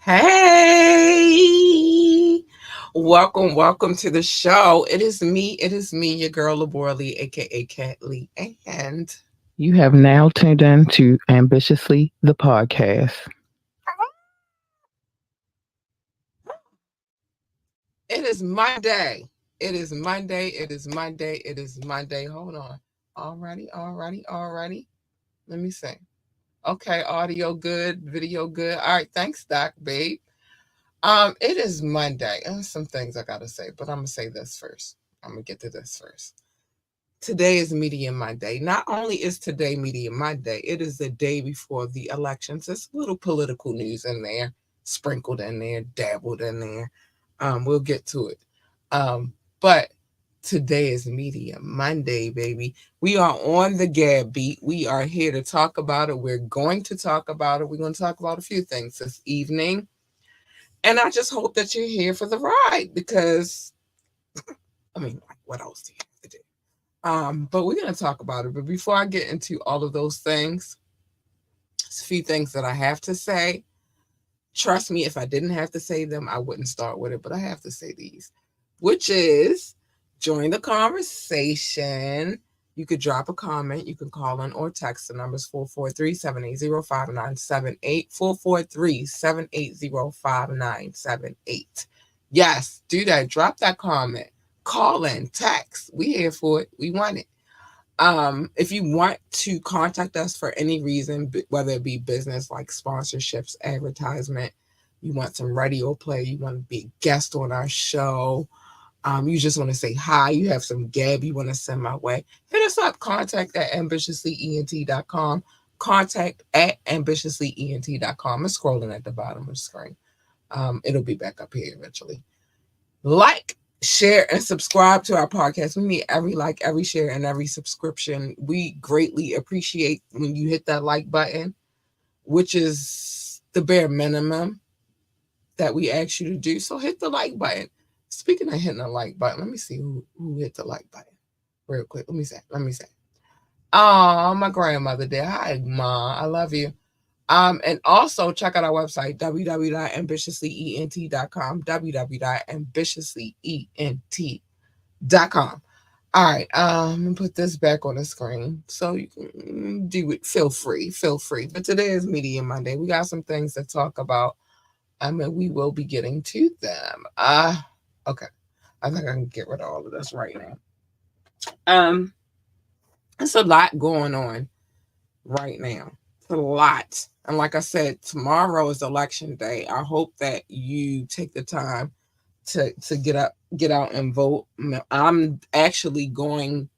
Hey, welcome to the show. It is me, your girl Laborly, aka Cat Lee, and You have now tuned in to Ambitiously the podcast. it is Monday. It is Monday. It is Monday. It is Monday. Hold on. Alrighty. Let me see. Okay, audio good, video good. All right, thanks, Doc, babe. It is Monday. Some things I gotta say, but I'm gonna say this first. I'm gonna get to this first. Today is Media Monday. Not only is today Media Monday, it is the day before the elections. There's a little political news in there, sprinkled in there, dabbled in there. We'll get to it. But today is Media Monday, baby. We are on the GAB beat. We are here to talk about it. We're going to talk about it. We're going to talk about a few things this evening. And I just hope that you're here for the ride because, what else do you have to do? But we're going to talk about it. But before I get into all of those things, there's a few things that I have to say. Trust me, if I didn't have to say them, I wouldn't start with it. But I have to say these, which is join the conversation. You could drop a comment. You can call in or text. The numbers 443-780-5978. 443-780-5978. Yes, do that. Drop that comment. Call in, text. We here for it. We want it. If you want to contact us for any reason, whether it be business like sponsorships, advertisement, you want some radio play, you want to be a guest on our show, you just want to say hi, you have some gab you want to send my way, hit us up, contact at ambitiouslyent.com, contact at ambitiouslyent.com. It's scrolling at the bottom of the screen. It'll be back up here eventually. Like, share, and subscribe to our podcast. We need every like, every share, and every subscription. We greatly appreciate when you hit that like button, which is the bare minimum that we ask you to do. So hit the like button. Speaking of hitting the like button, let me see who hit the like button real quick. Let me say. Oh, my grandmother did. Hi, Ma. I love you. And also check out our website, www.ambitiouslyent.com, www.ambitiouslyent.com. All right, I'm gonna put this back on the screen so you can do it. Feel free. But today is Media Monday. We got some things to talk about. We will be getting to them. Okay. I think I can get rid of all of this right now. It's a lot going on right now. It's a lot. And like I said, tomorrow is election day. I hope that you take the time to get out and vote. I'm actually going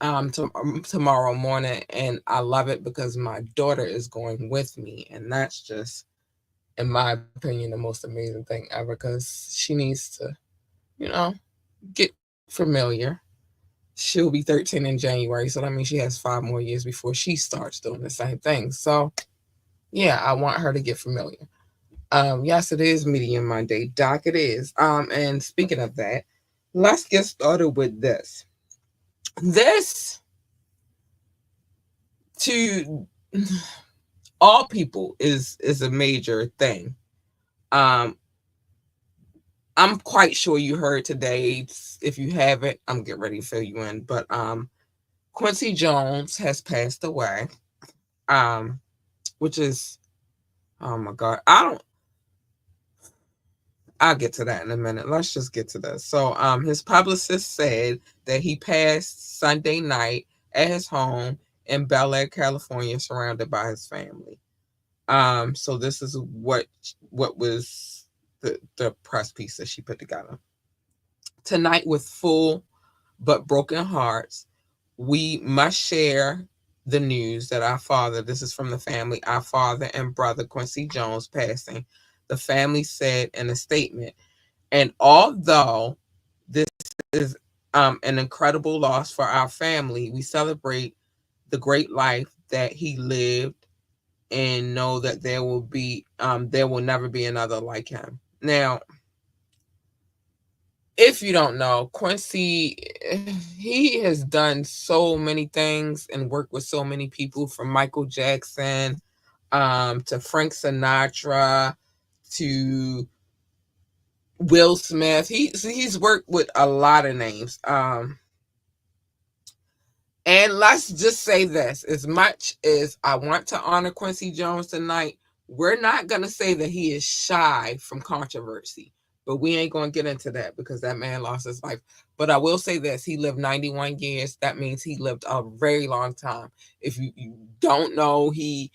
tomorrow morning, and I love it because my daughter is going with me, and that's just, in my opinion, the most amazing thing ever because she needs to, you know, get familiar. She'll be 13 in January, so that means she has 5 more years before she starts doing the same thing. So yeah, I want her to get familiar. Yes, it is Media Monday. Doc, it is. And speaking of that, let's get started with this. This to all people is a major thing. Um, I'm quite sure you heard today. If you haven't, I'm getting ready to fill you in. But Quincy Jones has passed away. Which is, oh my God, I'll get to that in a minute. Let's just get to this. So his publicist said that he passed Sunday night at his home in Bel Air, California, surrounded by his family. So this is what was the press piece that she put together. Tonight, with full but broken hearts, we must share the news that our father, this is from the family, our father and brother Quincy Jones passing, the family said in a statement. And although this is an incredible loss for our family, we celebrate the great life that he lived and know that there will never be another like him. Now, if you don't know, Quincy, he has done so many things and worked with so many people, from Michael Jackson to Frank Sinatra to Will Smith. He's worked with a lot of names. And let's just say this, as much as I want to honor Quincy Jones tonight, we're not going to say that he is shy from controversy. But we ain't going to get into that because that man lost his life. But I will say this, he lived 91 years. That means he lived a very long time. If you don't know, he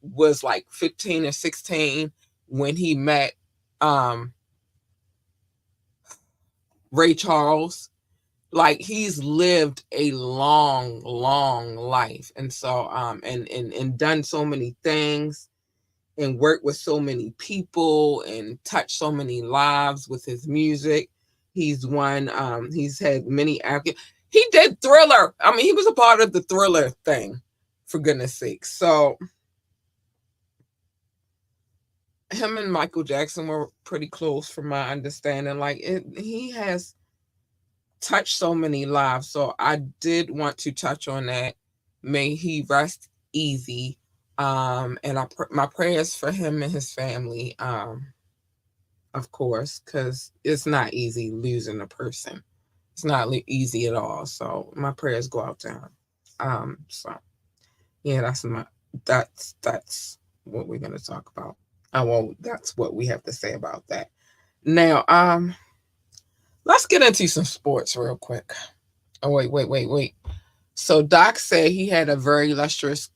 was like 15 or 16 when he met Ray Charles. Like, he's lived a long life, and so and done so many things and worked with so many people and touched so many lives with his music. He's had many he did Thriller. I mean, he was a part of the Thriller thing, for goodness sake. So him and Michael Jackson were pretty close from my understanding. Like, he has touched so many lives. So I did want to touch on that. May he rest easy. And my prayers for him and his family, of course, because it's not easy losing a person. It's not easy at all. So my prayers go out to him. So yeah, that's what we're gonna talk about. Well, that's what we have to say about that. Now, let's get into some sports real quick. Oh, wait. So Doc said he had a very illustrious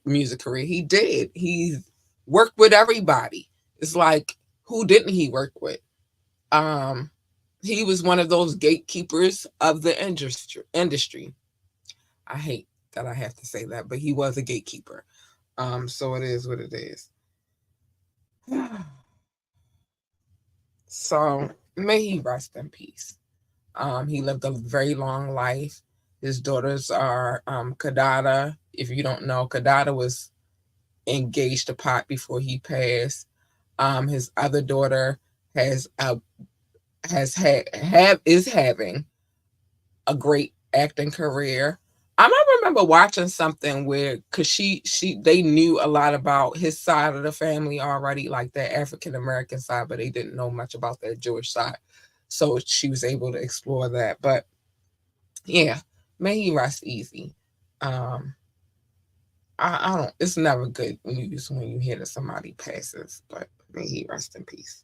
music career. He did. He worked with everybody. It's like, who didn't he work with? He was one of those gatekeepers of the industry. I hate that I have to say that, but he was a gatekeeper. So it is what it is. So may he rest in peace. He lived a very long life. His daughters are Kadada. If you don't know, Kadada was engaged to Pot before he passed. His other daughter is having a great acting career. I remember watching something where, because they knew a lot about his side of the family already, like their African American side, but they didn't know much about their Jewish side. So she was able to explore that. But yeah, may he rest easy. I don't. It's never good news when you hear that somebody passes, but may he rest in peace.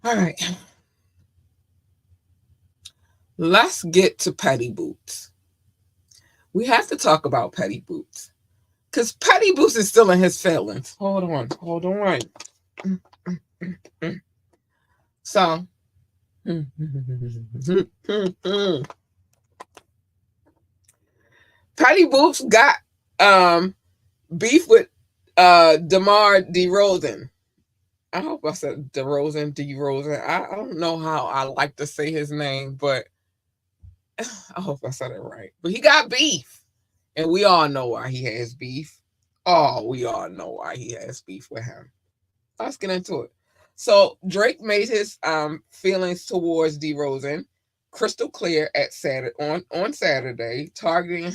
All right, let's get to Petty Boots. We have to talk about Petty Boots because Petty Boots is still in his feelings. Hold on. So, Petty Boots got beef with DeMar DeRozan. I hope I said DeRozan. I don't know how I like to say his name, but I hope I said it right. But he got beef. And we all know why he has beef. Oh, we all know why he has beef with him. Let's get into it. So Drake made his feelings towards DeRozan crystal clear at on Saturday, targeting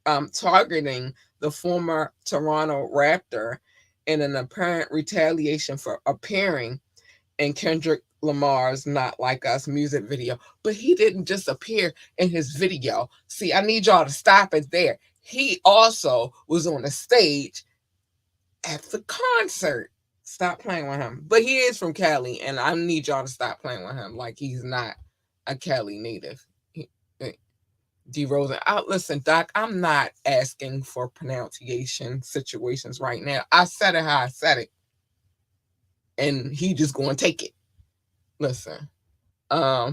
the former Toronto Raptor in an apparent retaliation for appearing in Kendrick Lamar's Not Like Us music video. But he didn't just appear in his video. See, I need y'all to stop it there. He also was on the stage at the concert. Stop playing with him. But he is from Cali, and I need y'all to stop playing with him like he's not a Cali native. DeRozan. Listen, Doc, I'm not asking for pronunciation situations right now. I said it how I said it. And he just going to take it. Listen. Yeah,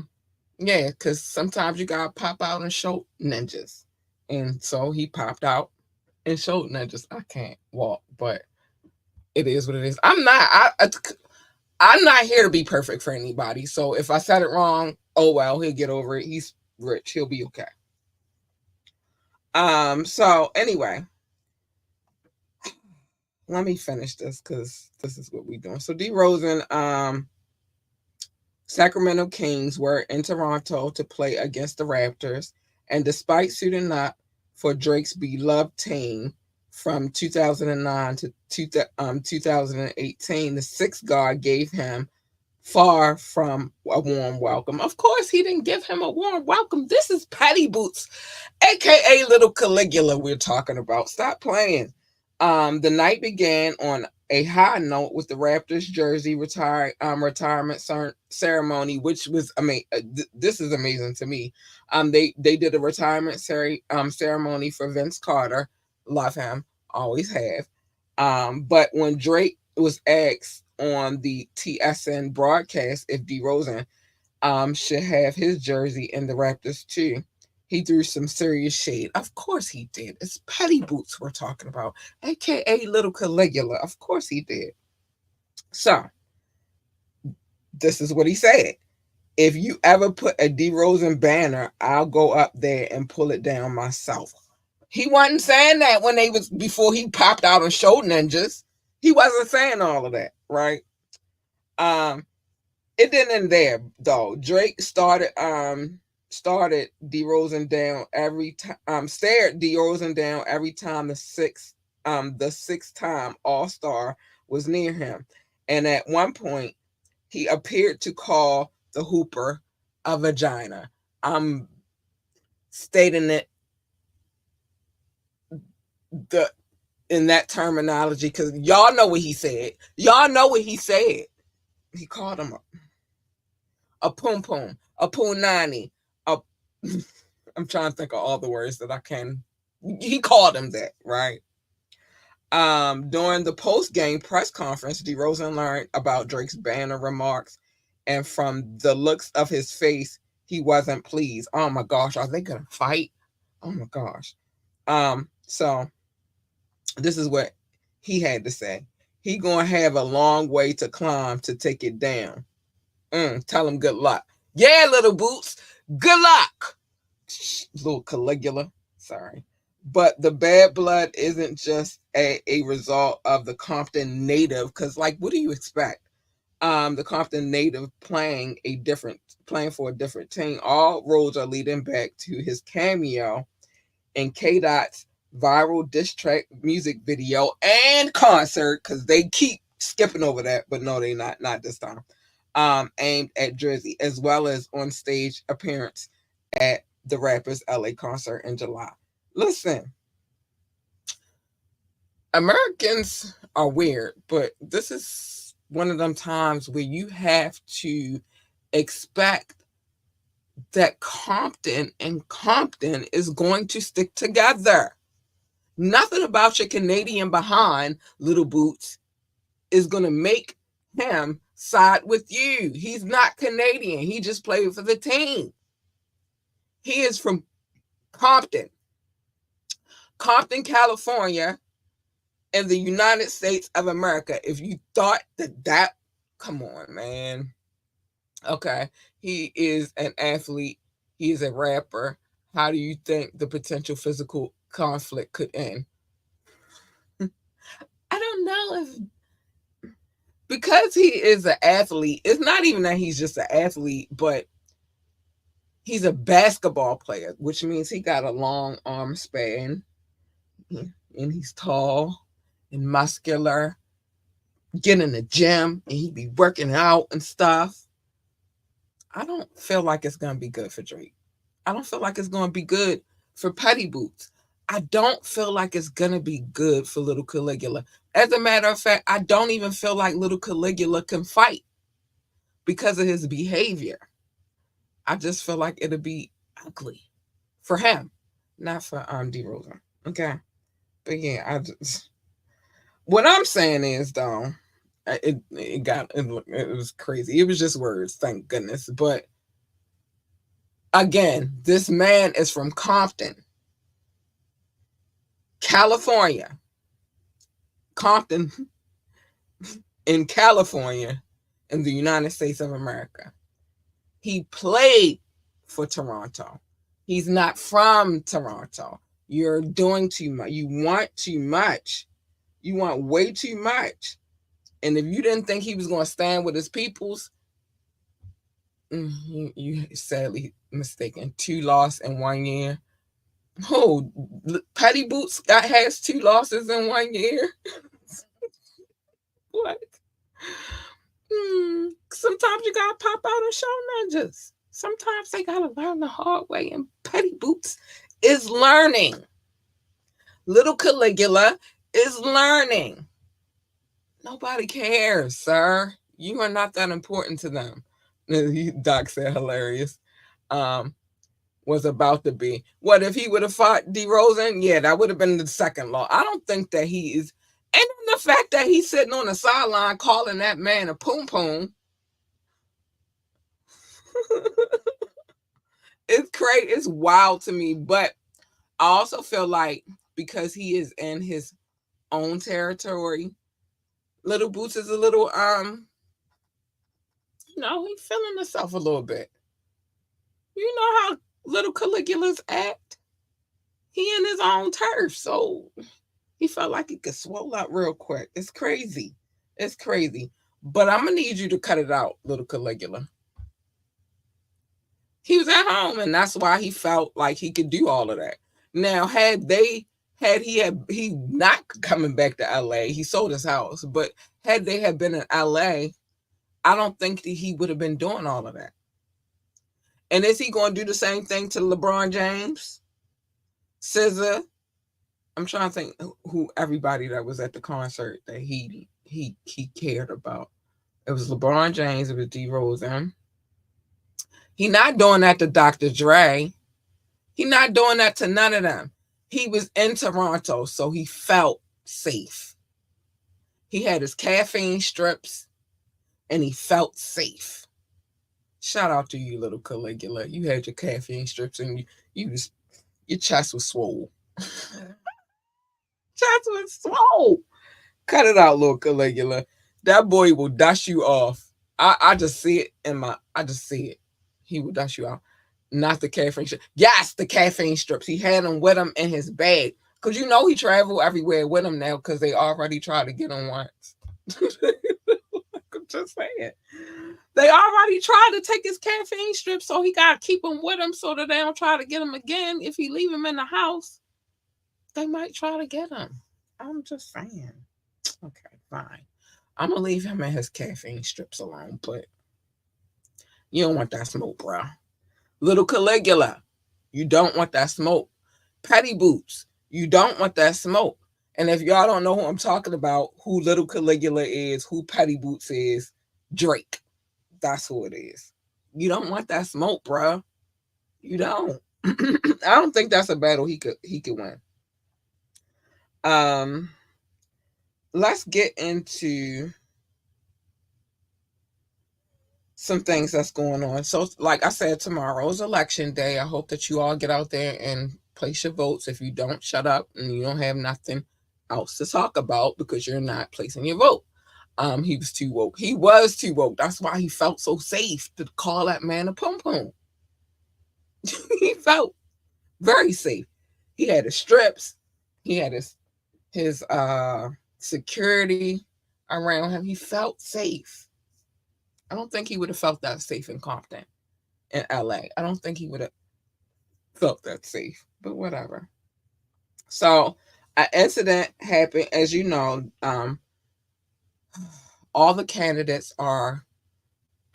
because sometimes you got to pop out and show ninjas. And so he popped out and showed ninjas. I can't walk, but it is what it is. I'm not here to be perfect for anybody. So if I said it wrong, oh well, he'll get over it. He's rich. He'll be okay. So anyway, let me finish this because this is what we're doing. So DeRozan, Sacramento Kings were in Toronto to play against the Raptors, and despite suiting up for Drake's beloved team from 2009 to 2018, the sixth guard gave him far from a warm welcome. Of course, he didn't give him a warm welcome. This is Patty Boots, aka Little Caligula, we're talking about. Stop playing. The night began on a high note with the Raptors jersey retirement ceremony, which was amazing. This is amazing to me. They did a retirement ceremony for Vince Carter. Love him, always have. But when Drake was asked on the TSN broadcast if DeRozan should have his jersey in the Raptors too, he threw some serious shade. Of course he did. It's Petty Boots we're talking about, aka Little Caligula. Of course he did. So this is what he said. If you ever put a DeRozan banner, I'll go up there and pull it down myself. He wasn't saying that when they was before he popped out and showed ninjas. He wasn't saying all of that, right? Um, it didn't end there though. Drake started DeRozan down every time. Stared DeRozan down every time the sixth time All Star was near him, and at one point he appeared to call the Hooper a vagina. I'm stating it the in that terminology because y'all know what he said. Y'all know what he said. He called him a pum pum, a punani, a. I'm trying to think of all the words that I can. He called him that, right? During the post-game press conference, DeRozan learned about Drake's banner remarks, and from the looks of his face, he wasn't pleased. Oh my gosh, are they gonna fight? Oh my gosh. So this is what he had to say. He gonna have a long way to climb to take it down. Tell him good luck. Yeah, little boots, good luck. Little Caligula. Sorry. But the bad blood isn't just a result of the Compton native, because like what do you expect? The Compton native playing for a different team. All roads are leading back to his cameo in K Dot's viral diss track music video and concert, because they keep skipping over that, but no, they not this time. Aimed at Drizzy, as well as on stage appearance at the rapper's LA concert in July. Listen, Americans are weird, but this is one of them times where you have to expect that Compton and Compton is going to stick together. Nothing about your Canadian behind, little boots, is going to make him side with you. He's not Canadian. He just played for the team. He is from Compton, California, in the United States of America. If you thought that, come on, man. Okay, he is an athlete. He is a rapper. How do you think the potential physical conflict could end? I don't know if because he is an athlete. It's not even that he's just an athlete, but he's a basketball player, which means he got a long arm span, and he's tall and muscular. Get in the gym and he be working out and stuff. I don't feel like it's gonna be good for Drake. I don't feel like it's gonna be good for Petty Boots. I don't feel like it's gonna be good for Little Caligula. As a matter of fact, I don't even feel like Little Caligula can fight because of his behavior. I just feel like it'll be ugly for him, not for DeRozan. Okay, but yeah, what I'm saying is though, it was crazy. It was just words, thank goodness. But again, this man is from Compton, California. Compton in California in the United States of America. He played for Toronto. He's not from Toronto. You're doing too much. You want too much. You want way too much. And if you didn't think he was going to stand with his peoples, you sadly mistaken. 2 losses in 1 year. Oh, Petty Boots has 2 losses in 1 year. What? Sometimes you gotta pop out and show ninjas. Sometimes they gotta learn the hard way, and Petty Boots is learning. Little Caligula is learning. Nobody cares, sir. You are not that important to them. Doc said hilarious. Um, was about to be. What if he would have fought D Rosen? Yeah, that would have been the second law. I don't think that he is. And then the fact that he's sitting on the sideline calling that man a poom poom, it's crazy. It's wild to me. But I also feel like because he is in his own territory, Little Boots is a little he's feeling himself a little bit. You know how little Caligula's act? He in his own turf, so he felt like he could swell up real quick. It's crazy. It's crazy. But I'm gonna need you to cut it out, little Caligula. He was at home, and that's why he felt like he could do all of that. Now, had he not coming back to LA, he sold his house. But had they had been in LA, I don't think that he would have been doing all of that. And is he going to do the same thing to LeBron James, SZA? I'm trying to think who everybody that was at the concert that he cared about. It was LeBron James. It was D Rosen. He not doing that to Dr. Dre. He not doing that to none of them. He was in Toronto, so he felt safe. He had his caffeine strips, and he felt safe. Shout out to you, little Caligula. You had your caffeine strips, and your chest was swole. Chest was swole. Cut it out, little Caligula. That boy will dust you off. I just see it I just see it. He will dust you off. Not the caffeine strips. Yes, the caffeine strips. He had them with him in his bag. Because he travel everywhere with him now because they already tried to get him once. I'm just saying. They already tried to take his caffeine strips, so he got to keep them with him so that they don't try to get him again. If he leave him in the house, they might try to get him. I'm just saying. Okay, fine. I'm gonna leave him and his caffeine strips alone, but you don't want that smoke, bro. Little Caligula, you don't want that smoke. Petty Boots, you don't want that smoke. And if y'all don't know who I'm talking about, who Little Caligula is, who Petty Boots is, Drake. That's who it is. You don't want that smoke, bro. You don't. I don't think that's a battle he could win. Um, let's get into some things that's going on. So, like I said, tomorrow is election day. I hope that you all get out there and place your votes. If you don't, shut up and you don't have nothing else to talk about because you're not placing your vote. He was too woke. He was too woke. That's why he felt so safe to call that man a pum pum. He felt very safe. He had his strips. He had his security around him. He felt safe. I don't think he would have felt that safe in Compton in LA. I don't think he would have felt that safe, but whatever. So, an incident happened, as you know. All the candidates are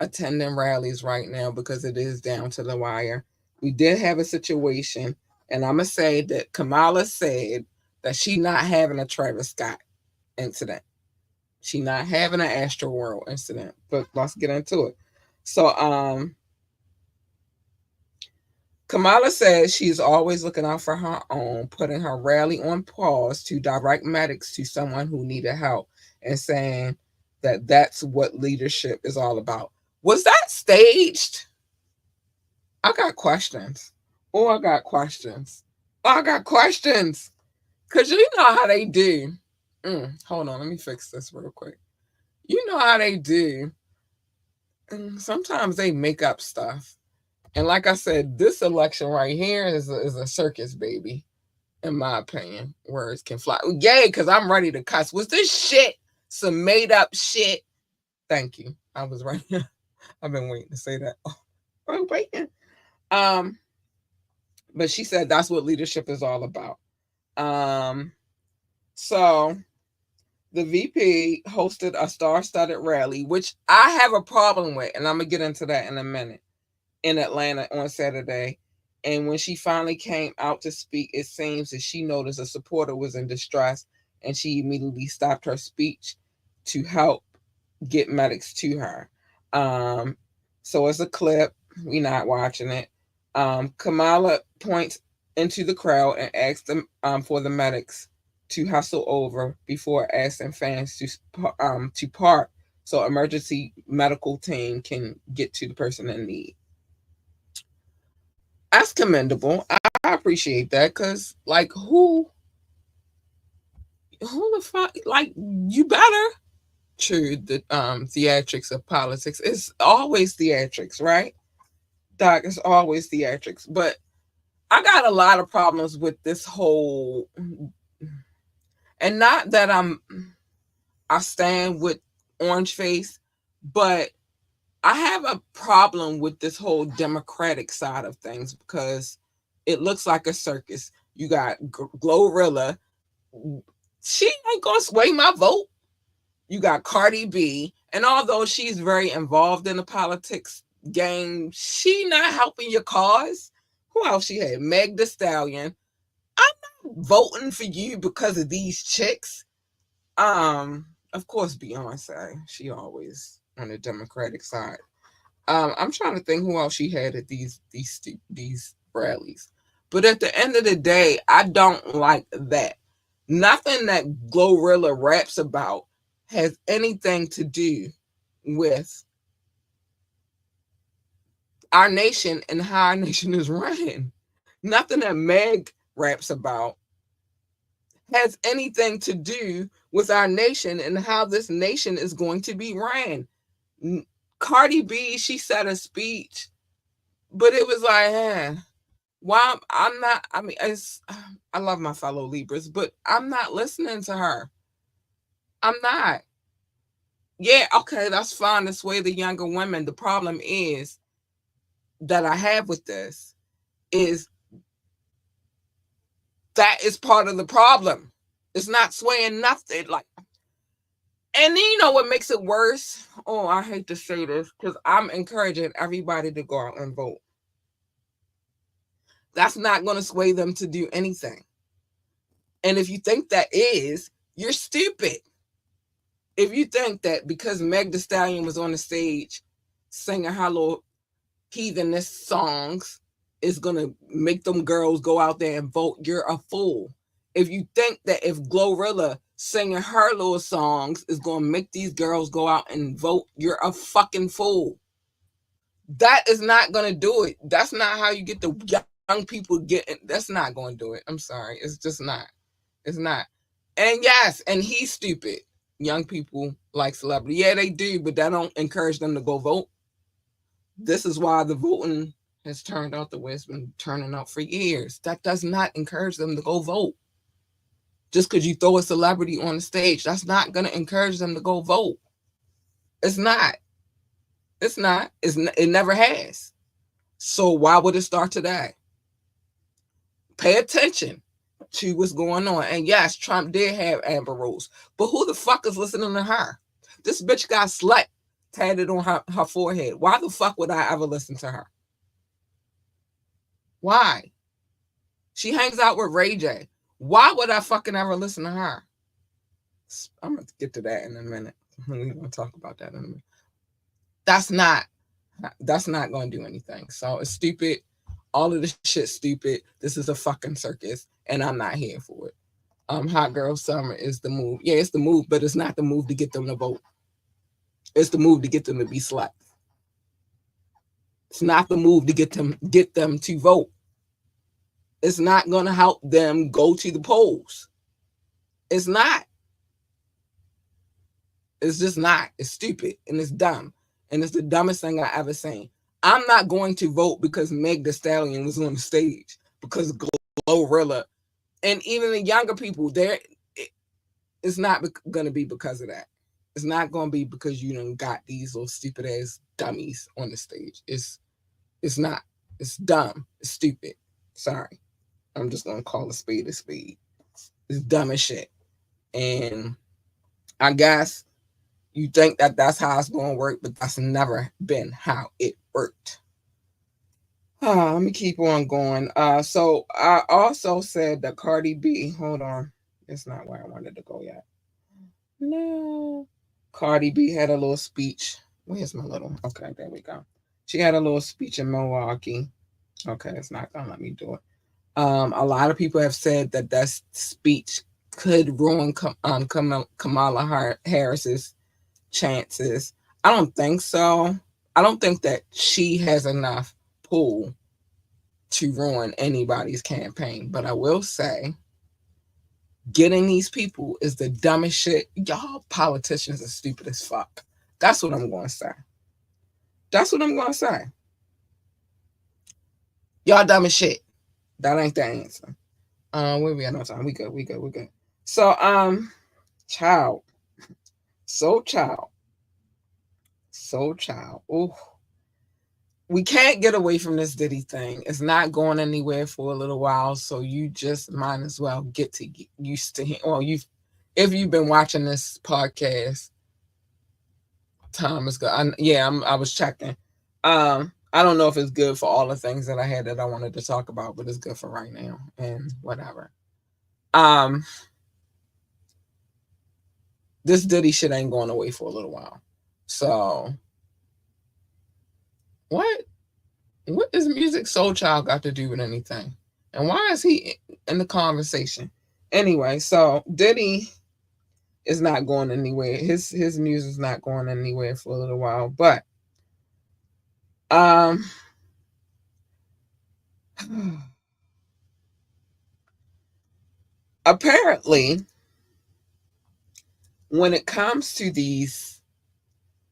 attending rallies right now because it is down to the wire. We did have a situation, and I'm gonna say that Kamala said that she not having a Travis Scott incident. She not having an Astro World incident. But let's get into it. So, Kamala says she's always looking out for her own, putting her rally on pause to direct medics to someone who needed help and saying that that's what leadership is all about. Was that staged? I got questions. Oh, I got questions. Oh, I got questions. Because you know how they do. Hold on, let me fix this real quick. You know how they do. Sometimes they make up stuff. And like I said, this election right here is a circus, baby, in my opinion. Words can fly. Yay, because I'm ready to cuss. Was this shit some made up shit? Thank you. I was right. I've been waiting to say that. Oh, I'm waiting. Um, But she said that's what leadership is all about. Um, so the VP hosted a star-studded rally, which I have a problem with, and I'm gonna get into that in a minute, in Atlanta on Saturday. And when she finally came out to speak, it seems that she noticed a supporter was in distress, and she immediately stopped her speech to help get medics to her. Um, so it's a clip. We're not watching it. Kamala points into the crowd and asks them for the medics to hustle over before asking fans to park so emergency medical team can get to the person in need. That's commendable. I appreciate that because, like, who the fuck, like, you better. True, the theatrics of politics. It's always theatrics, right? Doc, it's always theatrics. But I got a lot of problems with this whole, and not that I stand with Orange Face, but I have a problem with this whole Democratic side of things because it looks like a circus. You got Glorilla. She ain't gonna sway my vote. You got Cardi B, and although she's very involved in the politics game, she not helping your cause. Who else she had? Meg The Stallion. I'm not voting for you because of these chicks. Of course, Beyonce. She always on the Democratic side. I'm trying to think who else she had at these rallies. But at the end of the day, I don't like that. Nothing that Glorilla raps about has anything to do with our nation and how our nation is ran. Nothing that Meg raps about has anything to do with our nation and how this nation is going to be ran. Cardi B, she said a speech, but it was like, why I'm not. I mean, I love my fellow Libras, but I'm not listening to her. I'm not. Yeah, okay, that's fine to sway the younger women. The problem is that I have with this is that is part of the problem. It's not swaying nothing. Like, and you know what makes it worse? Oh, I hate to say this because I'm encouraging everybody to go out and vote. That's not going to sway them to do anything. And if you think that is, you're stupid. If you think that because Meg The Stallion was on the stage singing her little heathenist songs is going to make them girls go out there and vote, you're a fool. If you think that if Glorilla singing her little songs is going to make these girls go out and vote, you're a fucking fool. That is not going to do it. That's not how you get the young people getting. That's not going to do it. I'm sorry. It's just not. It's not. And yes, and he's stupid. Young people like celebrity. Yeah, they do, but that don't encourage them to go vote. This is why the voting has turned out the way it's been turning out for years. That does not encourage them to go vote. Just because you throw a celebrity on the stage, that's not going to encourage them to go vote. It's not. It's not. It never has. So why would it start today? Pay attention to what's going on. And yes, Trump did have Amber Rose, but who the fuck is listening to her? This bitch got slut tatted on her forehead. Why the fuck would I ever listen to her? Why? She hangs out with Ray J. Why would I fucking ever listen to her? I'm going to get to that in a minute. We're going to talk about that in a minute. That's not going to do anything. So it's stupid. All of this shit's stupid. This is a fucking circus, and I'm not here for it. Hot Girl Summer is the move. Yeah, it's the move, but it's not the move to get them to vote. It's the move to get them to be sluts. It's not the move to get them to vote. It's not going to help them go to the polls. It's not. It's just not. It's stupid and it's dumb. And it's the dumbest thing I ever seen. I'm not going to vote because Meg The Stallion was on the stage, because Glorilla, and even the younger people, it's not going to be because of that. It's not going to be because you done got these little stupid ass dummies on the stage. It's not. It's dumb. It's stupid. Sorry. I'm just gonna call a spade a spade. It's dumb as shit. And I guess you think that that's how it's gonna work, but that's never been how it worked. Let me keep on going. So I also said that Cardi B. Hold on, it's not where I wanted to go yet. No. Cardi B had a little speech. Where's my little? Okay, there we go. She had a little speech in Milwaukee. Okay, it's not gonna let me do it. A lot of people have said that that speech could ruin Kamala Harris's chances. I don't think so. I don't think that she has enough pull to ruin anybody's campaign. But I will say, getting these people is the dumbest shit. Y'all politicians are stupid as fuck. That's what I'm going to say. That's what I'm going to say. Y'all dumb as shit. That ain't the answer. Where we at on time? We good. We good. We good. So, child. So child. So child. Ooh. We can't get away from this Diddy thing. It's not going anywhere for a little while, so you just might as well get used to him. Well, if you've been watching this podcast, time is good. I was checking. I don't know if it's good for all the things that I had that I wanted to talk about, but it's good for right now and whatever. This Diddy shit ain't going away for a little while. So what is Music Soul Child got to do with anything? And why is he in the conversation? Anyway, so Diddy is not going anywhere. His news is not going anywhere for a little while. But apparently when it comes to these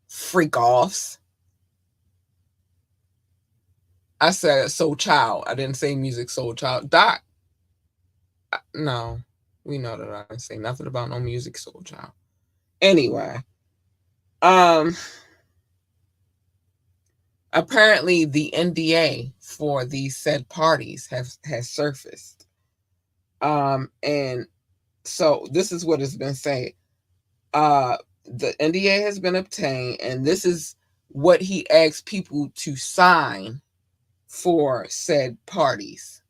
freak offs, I said Soul Child. I didn't say Music Soul Child. Doc, no, we know that I didn't say nothing about no Music Soul Child. Anyway, apparently the NDA for these said parties has surfaced. And so this is what has been said. The NDA has been obtained, and this is what he asked people to sign for said parties.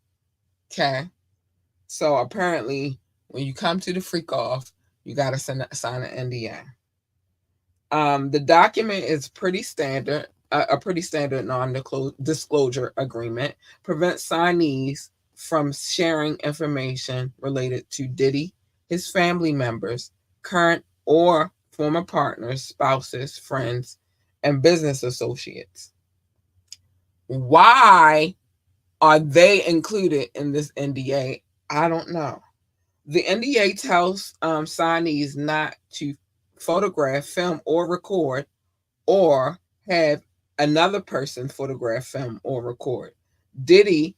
Okay. So apparently, when you come to the freak off, you got to sign an NDA. The document is pretty standard, a pretty standard non-disclosure agreement. Prevents signees from sharing information related to Diddy, his family members, current or former partners, spouses, friends, and business associates. Why are they included in this NDA? I don't know. The NDA tells signees not to photograph, film, or record, or have another person photograph, film, or record Diddy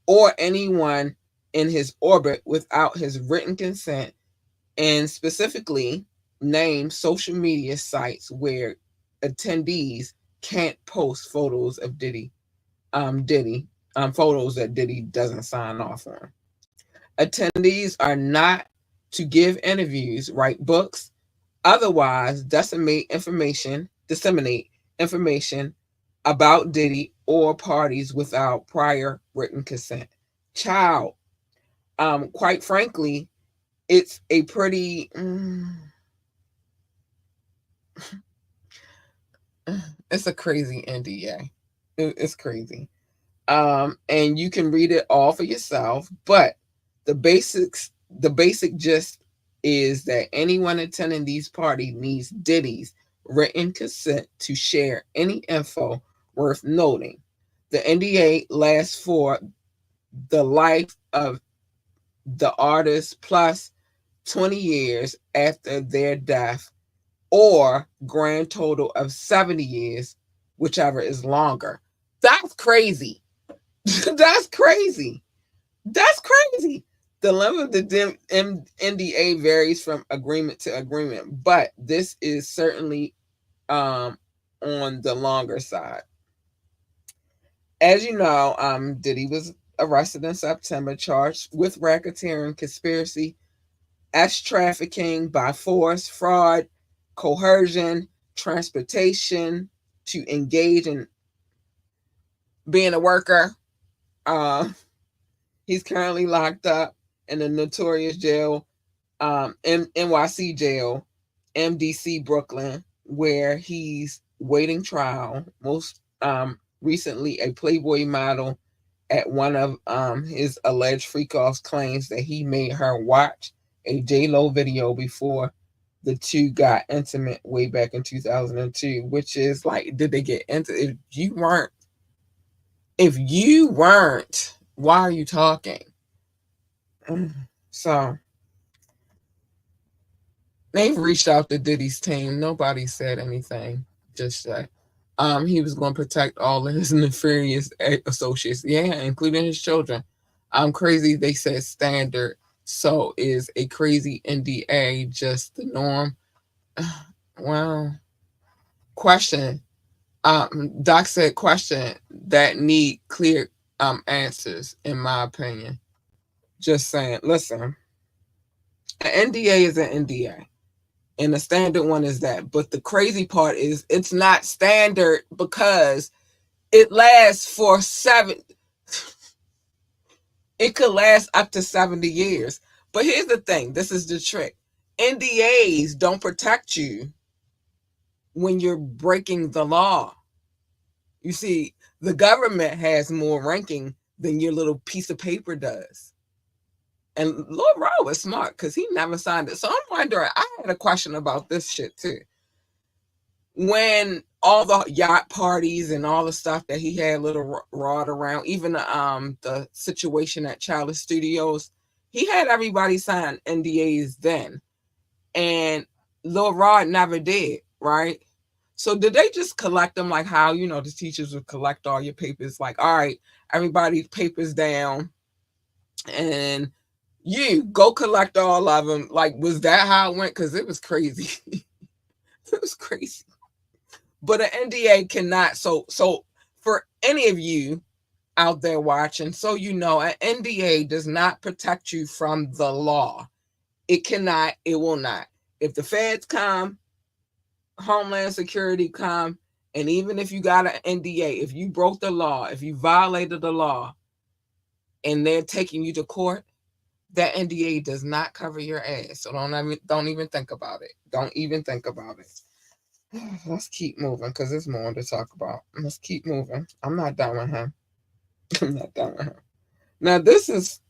or anyone in his orbit without his written consent, and specifically name social media sites where attendees can't post photos of photos that Diddy doesn't sign off on. Attendees are not to give interviews, write books, otherwise disseminate information about Diddy or parties without prior written consent. Child, quite frankly, it's a pretty it's a crazy NDA. It's crazy. And you can read it all for yourself, but the basic gist is that anyone attending these parties needs Diddy's written consent to share any info worth noting. The NDA lasts for the life of the artist plus 20 years after their death, or grand total of 70 years, whichever is longer. That's crazy. That's crazy. That's crazy. The length of the NDA varies from agreement to agreement, but this is certainly on the longer side. As you know, Diddy was arrested in September, charged with racketeering, conspiracy, sex trafficking by force, fraud, coercion, transportation to engage in being a worker. Uh, he's currently locked up in the notorious jail, NYC jail, MDC Brooklyn, where he's waiting trial. Most recently, a Playboy model at one of his alleged freak-offs claims that he made her watch a J-Lo video before the two got intimate way back in 2002, which is like, did they get into? If you weren't, why are you talking? So they've reached out to Diddy's team. Nobody said anything. Just that he was going to protect all of his nefarious associates, yeah, including his children. Crazy. They said standard. So is a crazy NDA just the norm? Well, question. Doc said question that need clear answers. In my opinion, just saying. Listen, an NDA is an NDA. And the standard one is that. But the crazy part is it's not standard because it lasts for it could last up to 70 years. But here's the thing, this is the trick. NDAs don't protect you when you're breaking the law. You see, the government has more ranking than your little piece of paper does. And Lord Rowe was smart because he never signed it. So I'm wondering, I had a question about this shit too. When all the yacht parties and all the stuff that he had little Rod around, even the situation at Chalice Studios, he had everybody sign NDAs then, and Lil Rod never did, right? So did they just collect them like how the teachers would collect all your papers? Like, all right, everybody's papers down, and you go collect all of them. Like, was that how it went? Because it was crazy. It was crazy. But an NDA cannot. So for any of you out there watching, so an NDA does not protect you from the law. It cannot. It will not. If the feds come, Homeland Security come, and even if you got an NDA, if you broke the law, if you violated the law, and they're taking you to court, that NDA does not cover your ass. So don't even think about it. Don't even think about it. Let's keep moving because there's more to talk about. Let's keep moving. I'm not done with him. I'm not done with him. Now, this is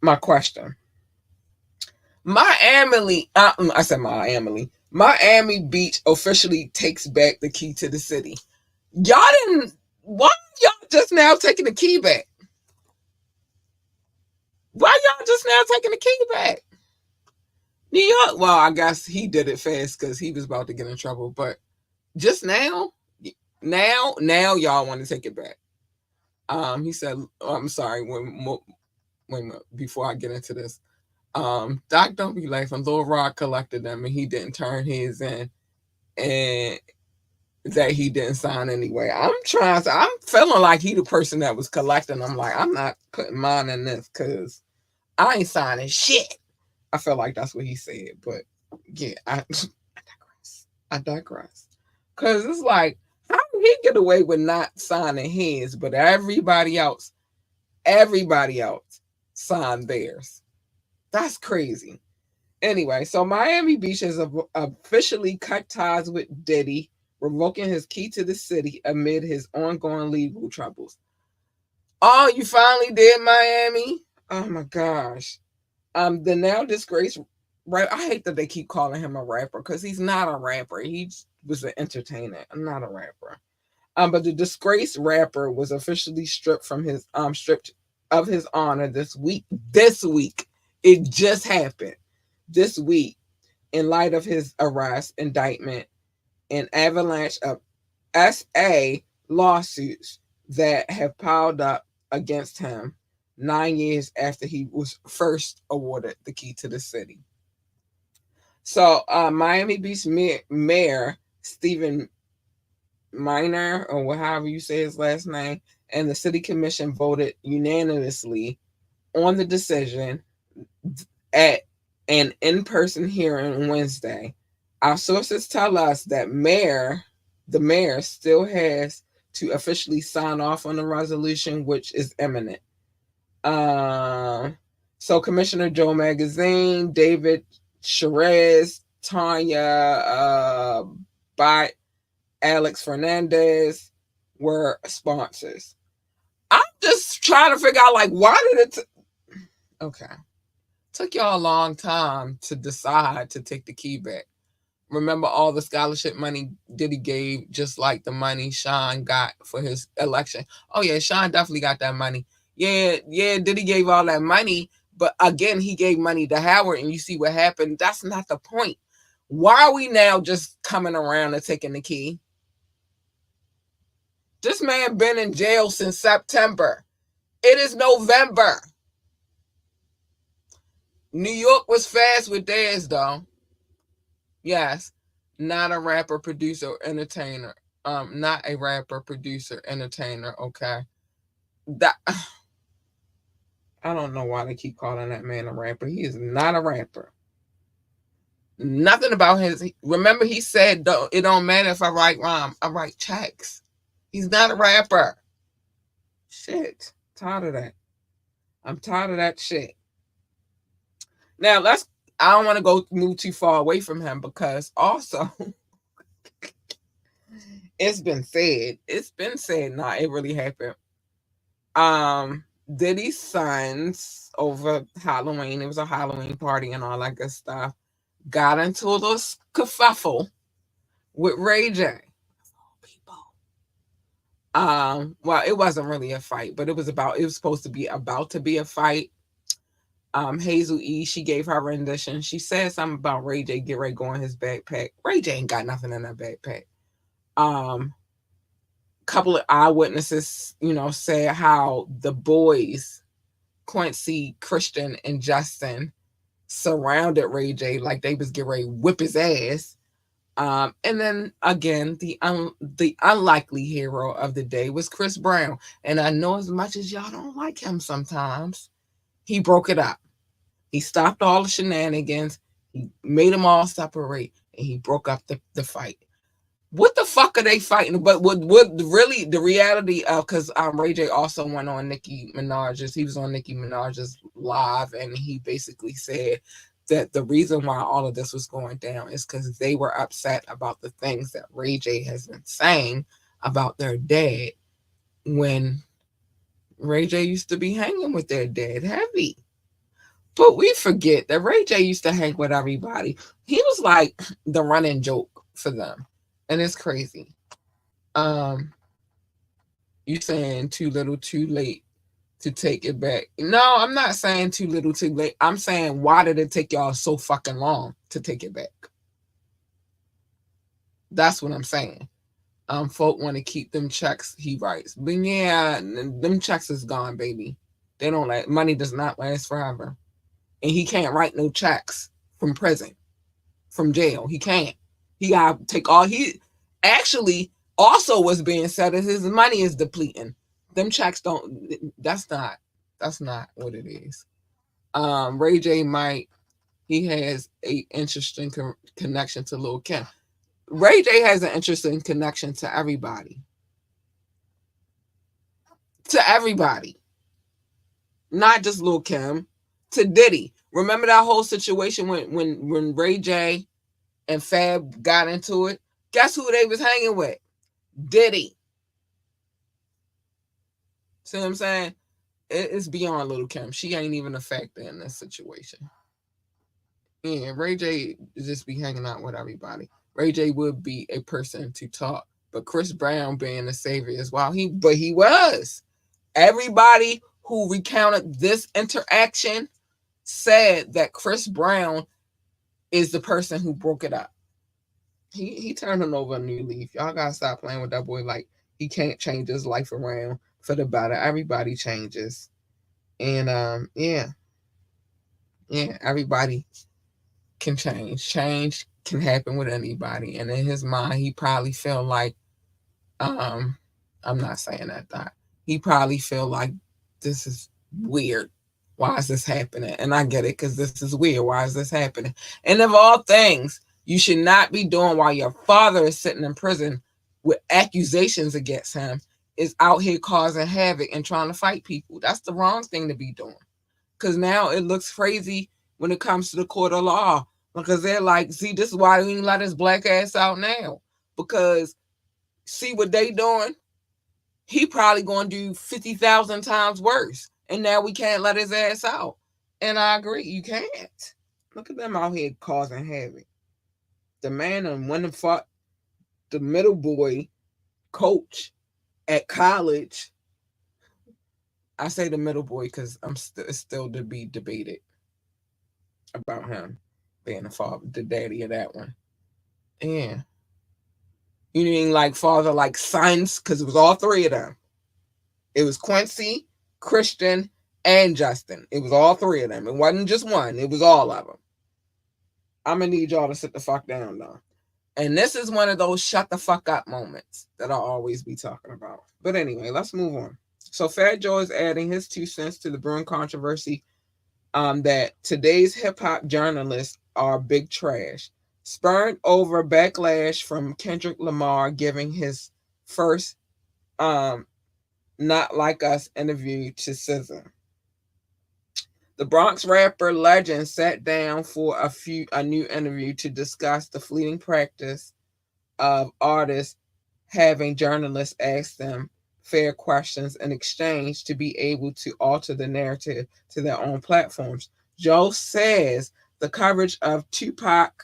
my question. I said Miami Beach officially takes back the key to the city. Y'all didn't. Why y'all just now taking the key back? Why y'all just now taking the key back? New York. Well, I guess he did it fast because he was about to get in trouble. But just now y'all want to take it back. He said, I'm sorry. Wait a minute, before I get into this. Doc, don't be laughing. Lil Rod collected them and he didn't turn his in, and that he didn't sign anyway. I'm feeling like he the person that was collecting. I'm like, I'm not putting mine in this because I ain't signing shit. I feel like that's what he said, but yeah, I digress. I digress. Cause it's like, how did he get away with not signing his, but everybody else signed theirs? That's crazy. Anyway, so Miami Beach has officially cut ties with Diddy, revoking his key to the city amid his ongoing legal troubles. Oh, you finally did, Miami? Oh my gosh. The now disgraced right. I hate that they keep calling him a rapper because he's not a rapper. He was an entertainer. I'm not a rapper. But the disgraced rapper was officially stripped of his honor this week. This week. It just happened. This week, in light of his arrest, indictment, and avalanche of SA lawsuits that have piled up against him 9 years after he was first awarded the key to the city. So, Miami Beach Mayor Stephen Minor, or however you say his last name, and the city commission voted unanimously on the decision at an in-person hearing Wednesday. Our sources tell us that the mayor still has to officially sign off on the resolution, which is imminent. Um, so Commissioner Joe Magazine, David Sherez, Tanya by Alex Fernandez were sponsors. I'm just trying to figure out, like, why did okay. Took y'all a long time to decide to take the key back. Remember all the scholarship money Diddy gave, just like the money Sean got for his election. Oh yeah, Sean definitely got that money. Yeah, Diddy gave all that money, but again, he gave money to Howard, and you see what happened. That's not the point. Why are we now just coming around and taking the key? This man been in jail since September. It is November. New York was fast with theirs, though. Yes, not a rapper, producer, entertainer. Not a rapper, producer, entertainer. Okay, that I don't know why they keep calling that man a rapper. He is not a rapper. Nothing about his. Remember, he said, "It don't matter if I write rhyme. I write checks." He's not a rapper. Shit, tired of that. I'm tired of that shit. Now let's. I don't want to go move too far away from him because also it's been said. It's been said. Nah, it really happened. Diddy's sons over Halloween. It was a Halloween party and all that good stuff. Got into a little kerfuffle with Ray J. People. Well, it wasn't really a fight, but it was supposed to be a fight. Hazel E, she gave her rendition. She said something about Ray J get ready to go in his backpack. Ray J ain't got nothing in that backpack. Couple of eyewitnesses, said how the boys, Quincy, Christian, and Justin, surrounded Ray J like they was getting ready to whip his ass. And then again, the unlikely hero of the day was Chris Brown. And I know as much as y'all don't like him sometimes, he broke it up. He stopped all the shenanigans. He made them all separate, and he broke up the fight. What the fuck are they fighting? But what really the reality of, because Ray J also went on Nicki Minaj's. He was on Nicki Minaj's live, and he basically said that the reason why all of this was going down is because they were upset about the things that Ray J has been saying about their dad when Ray J used to be hanging with their dad heavy. But we forget that Ray J used to hang with everybody. He was like the running joke for them. And it's crazy. Um, you saying too little too late to take it back. No, I'm not saying too little too late. I'm saying, why did it take y'all so fucking long to take it back? That's what I'm saying. Folk want to keep them checks, he writes. But yeah, them checks is gone, baby. They don't like money does not last forever. And he can't write no checks from prison, from jail. He can't. He gotta take all he actually also what's being said is his money is depleting. Them checks don't that's not what it is. Ray J might he has a interesting connection to Lil Kim. Ray J has an interesting connection to everybody. To everybody. Not just Lil Kim. To Diddy. Remember that whole situation when Ray J and Fab got into it? Guess who they was hanging with? Diddy. See what I'm saying? It's beyond Little Kim. She ain't even a factor in this situation. Yeah, Ray J just be hanging out with everybody. Ray J would be a person to talk, but Chris Brown being the savior as well. He was. Everybody who recounted this interaction said that Chris Brown is the person who broke it up. He turning over a new leaf. Y'all gotta stop playing with that boy like he can't change his life around for the better. Everybody changes. And yeah, everybody can change. Change can happen with anybody. And in his mind, he probably felt like Um, I'm not saying that. He probably feel like this is weird. Why is this happening? And I get it because this is weird. Why is this happening? And of all things, you should not be doing while your father is sitting in prison with accusations against him is out here causing havoc and trying to fight people. That's the wrong thing to be doing. Because now it looks crazy when it comes to the court of law. Because they're like, see, this is why we didn't let his black ass out now. Because see what they doing? He probably going to do 50,000 times worse. And now we can't let his ass out. And I agree, you can't. Look at them out here causing havoc. The man and went and fought the middle boy coach at college. I say the middle boy because it's still to be debated about him being the father, the daddy of that one. Yeah. You mean like father, like sons? Because it was all three of them. It was Quincy, Christian, and Justin. It was all three of them. It wasn't just one. It was all of them. I'm going to need y'all to sit the fuck down, though. And this is one of those shut the fuck up moments that I'll always be talking about. But anyway, let's move on. So Fat Joe is adding his 2 cents to the brewing controversy that today's hip-hop journalists are big trash, spurred over backlash from Kendrick Lamar giving his first Not Like Us interview to SZA. The Bronx rapper legend sat down for a new interview to discuss the fleeting practice of artists having journalists ask them fair questions in exchange to be able to alter the narrative to their own platforms. Joe says the coverage of Tupac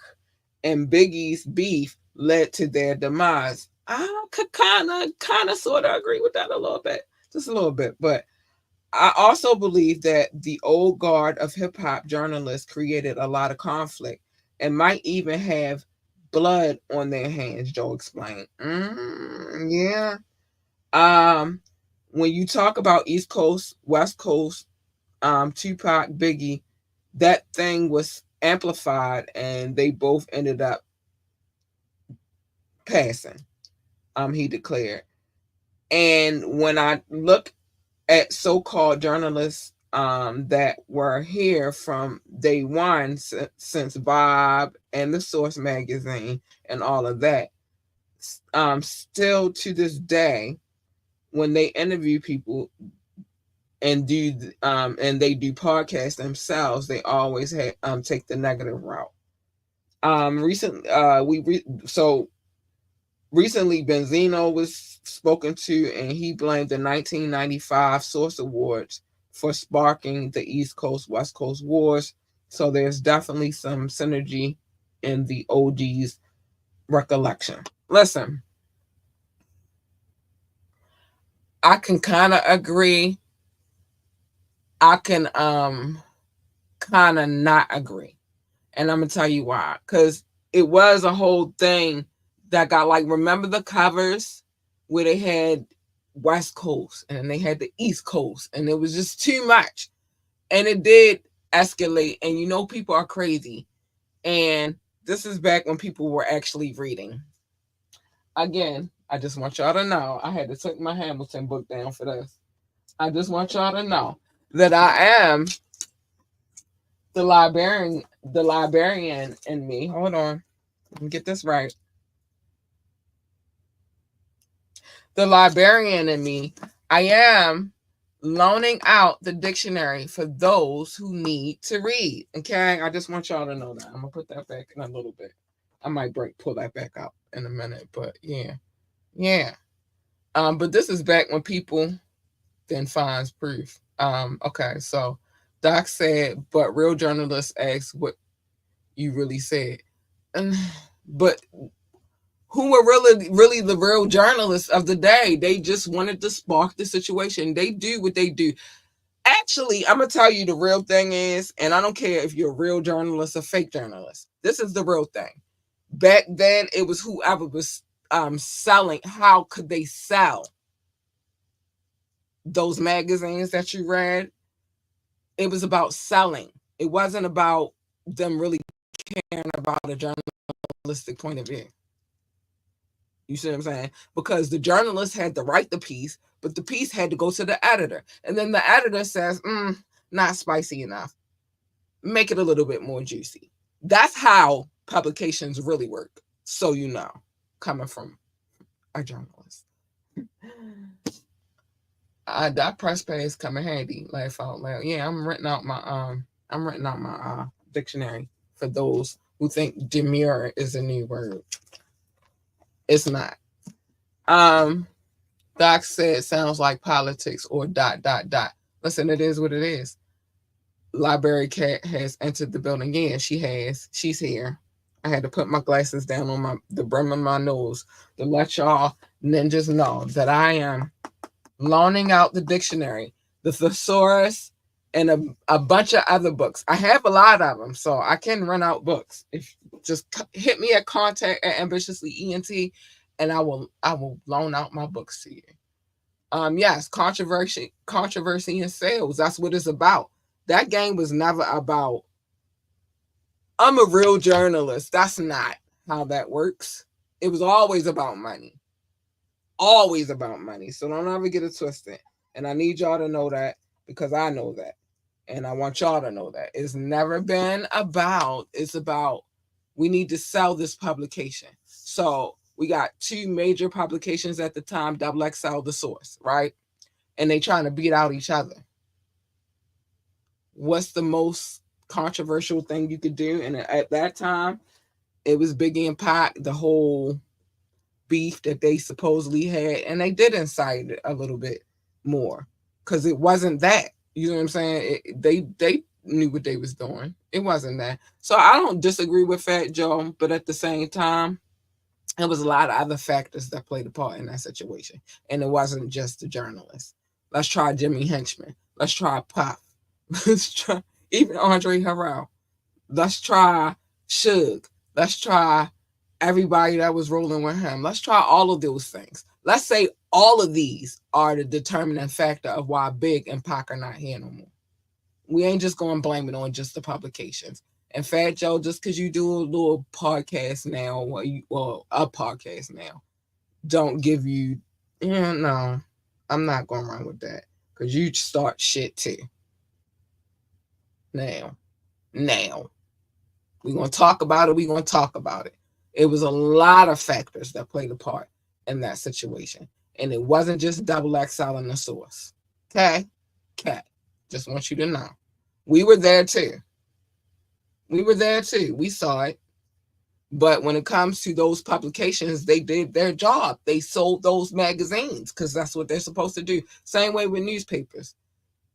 and Biggie's beef led to their demise. I could kind of sort of agree with that a little bit, just a little bit, but I also believe that the old guard of hip hop journalists created a lot of conflict and might even have blood on their hands, Joe explained. Yeah. When you talk about East Coast, West Coast, Tupac, Biggie, that thing was amplified and they both ended up passing, he declared. And when I look at so-called journalists that were here from day one since Bob and the Source magazine and all of that, still to this day, when they interview people and they do podcasts themselves, they always take the negative route. Recently, Benzino was spoken to, and he blamed the 1995 Source Awards for sparking the East Coast West Coast wars. So there's definitely some synergy in the OG's recollection. Listen, I can kind of agree. I can kind of not agree. And I'm going to tell you why. Because it was a whole thing that got like, remember the covers where they had West Coast and they had the East Coast, and it was just too much. And it did escalate. And you know, people are crazy. And this is back when people were actually reading. Again, I just want y'all to know I had to take my Hamilton book down for this. I just want y'all to know that I am the librarian in me. Hold on. Let me get this right. The librarian in me. I am loaning out the dictionary for those who need to read. Okay, I just want y'all to know that. I'm gonna put that back in a little bit. I might pull that back out in a minute, but yeah. But this is back when people then finds proof. Okay, so Doc said, but real journalists ask what you really said. But who were really the real journalists of the day? They just wanted to spark the situation. They do what they do. Actually, I'm gonna tell you the real thing is, and I don't care if you're a real journalist or fake journalist. This is the real thing. Back then, it was whoever was selling. How could they sell those magazines that you read? It was about selling. It wasn't about them really caring about a journalistic point of view. You see what I'm saying? Because the journalist had to write the piece, but the piece had to go to the editor. And then the editor says, not spicy enough. Make it a little bit more juicy. That's how publications really work. So you know, coming from a journalist. That press page come in handy. Laugh out loud. Yeah, I'm renting out my dictionary for those who think demure is a new word. It's not. Doc said sounds like politics or dot dot dot. Listen, it is what it is. Library cat has entered the building. Yeah, she has. She's here. I had to put my glasses down on the brim of my nose to let y'all ninjas know that I am loaning out the dictionary, the thesaurus, and a bunch of other books. I have a lot of them, so I can run out books. If just hit me at contact@ambitiouslyent, and I will loan out my books to you. Yes, controversy in sales. That's what it's about. That game was never about I'm a real journalist. That's not how that works. It was always about money. Always about money. So don't ever get it twisted. And I need y'all to know that because I know that. And I want y'all to know that. It's never been about, it's about we need to sell this publication. So we got two major publications at the time, Double XL, The Source, right? And they trying to beat out each other. What's the most controversial thing you could do? And at that time, it was Biggie and Pac, the whole beef that they supposedly had, and they did incite it a little bit more because it wasn't that. You know what I'm saying? They knew what they was doing. It wasn't that. So I don't disagree with Fat Joe, but at the same time, there was a lot of other factors that played a part in that situation, and it wasn't just the journalist. Let's try Jimmy Henchman. Let's try Puff. Let's try even Andre Harrell. Let's try Suge. Let's try everybody that was rolling with him. Let's try all of those things. Let's say all of these are the determining factor of why Big and Pac are not here no more. We ain't just going to blame it on just the publications. And Fat Joe, just because you do a little podcast now, well, a podcast now, don't give you, no, I'm not going to run with that because you start shit too. Now, we're going to talk about it. We're going to talk about it. It was a lot of factors that played a part in that situation. And it wasn't just Double XL in The Source. Okay? Okay. Just want you to know. We were there too. We saw it. But when it comes to those publications, they did their job. They sold those magazines because that's what they're supposed to do. Same way with newspapers.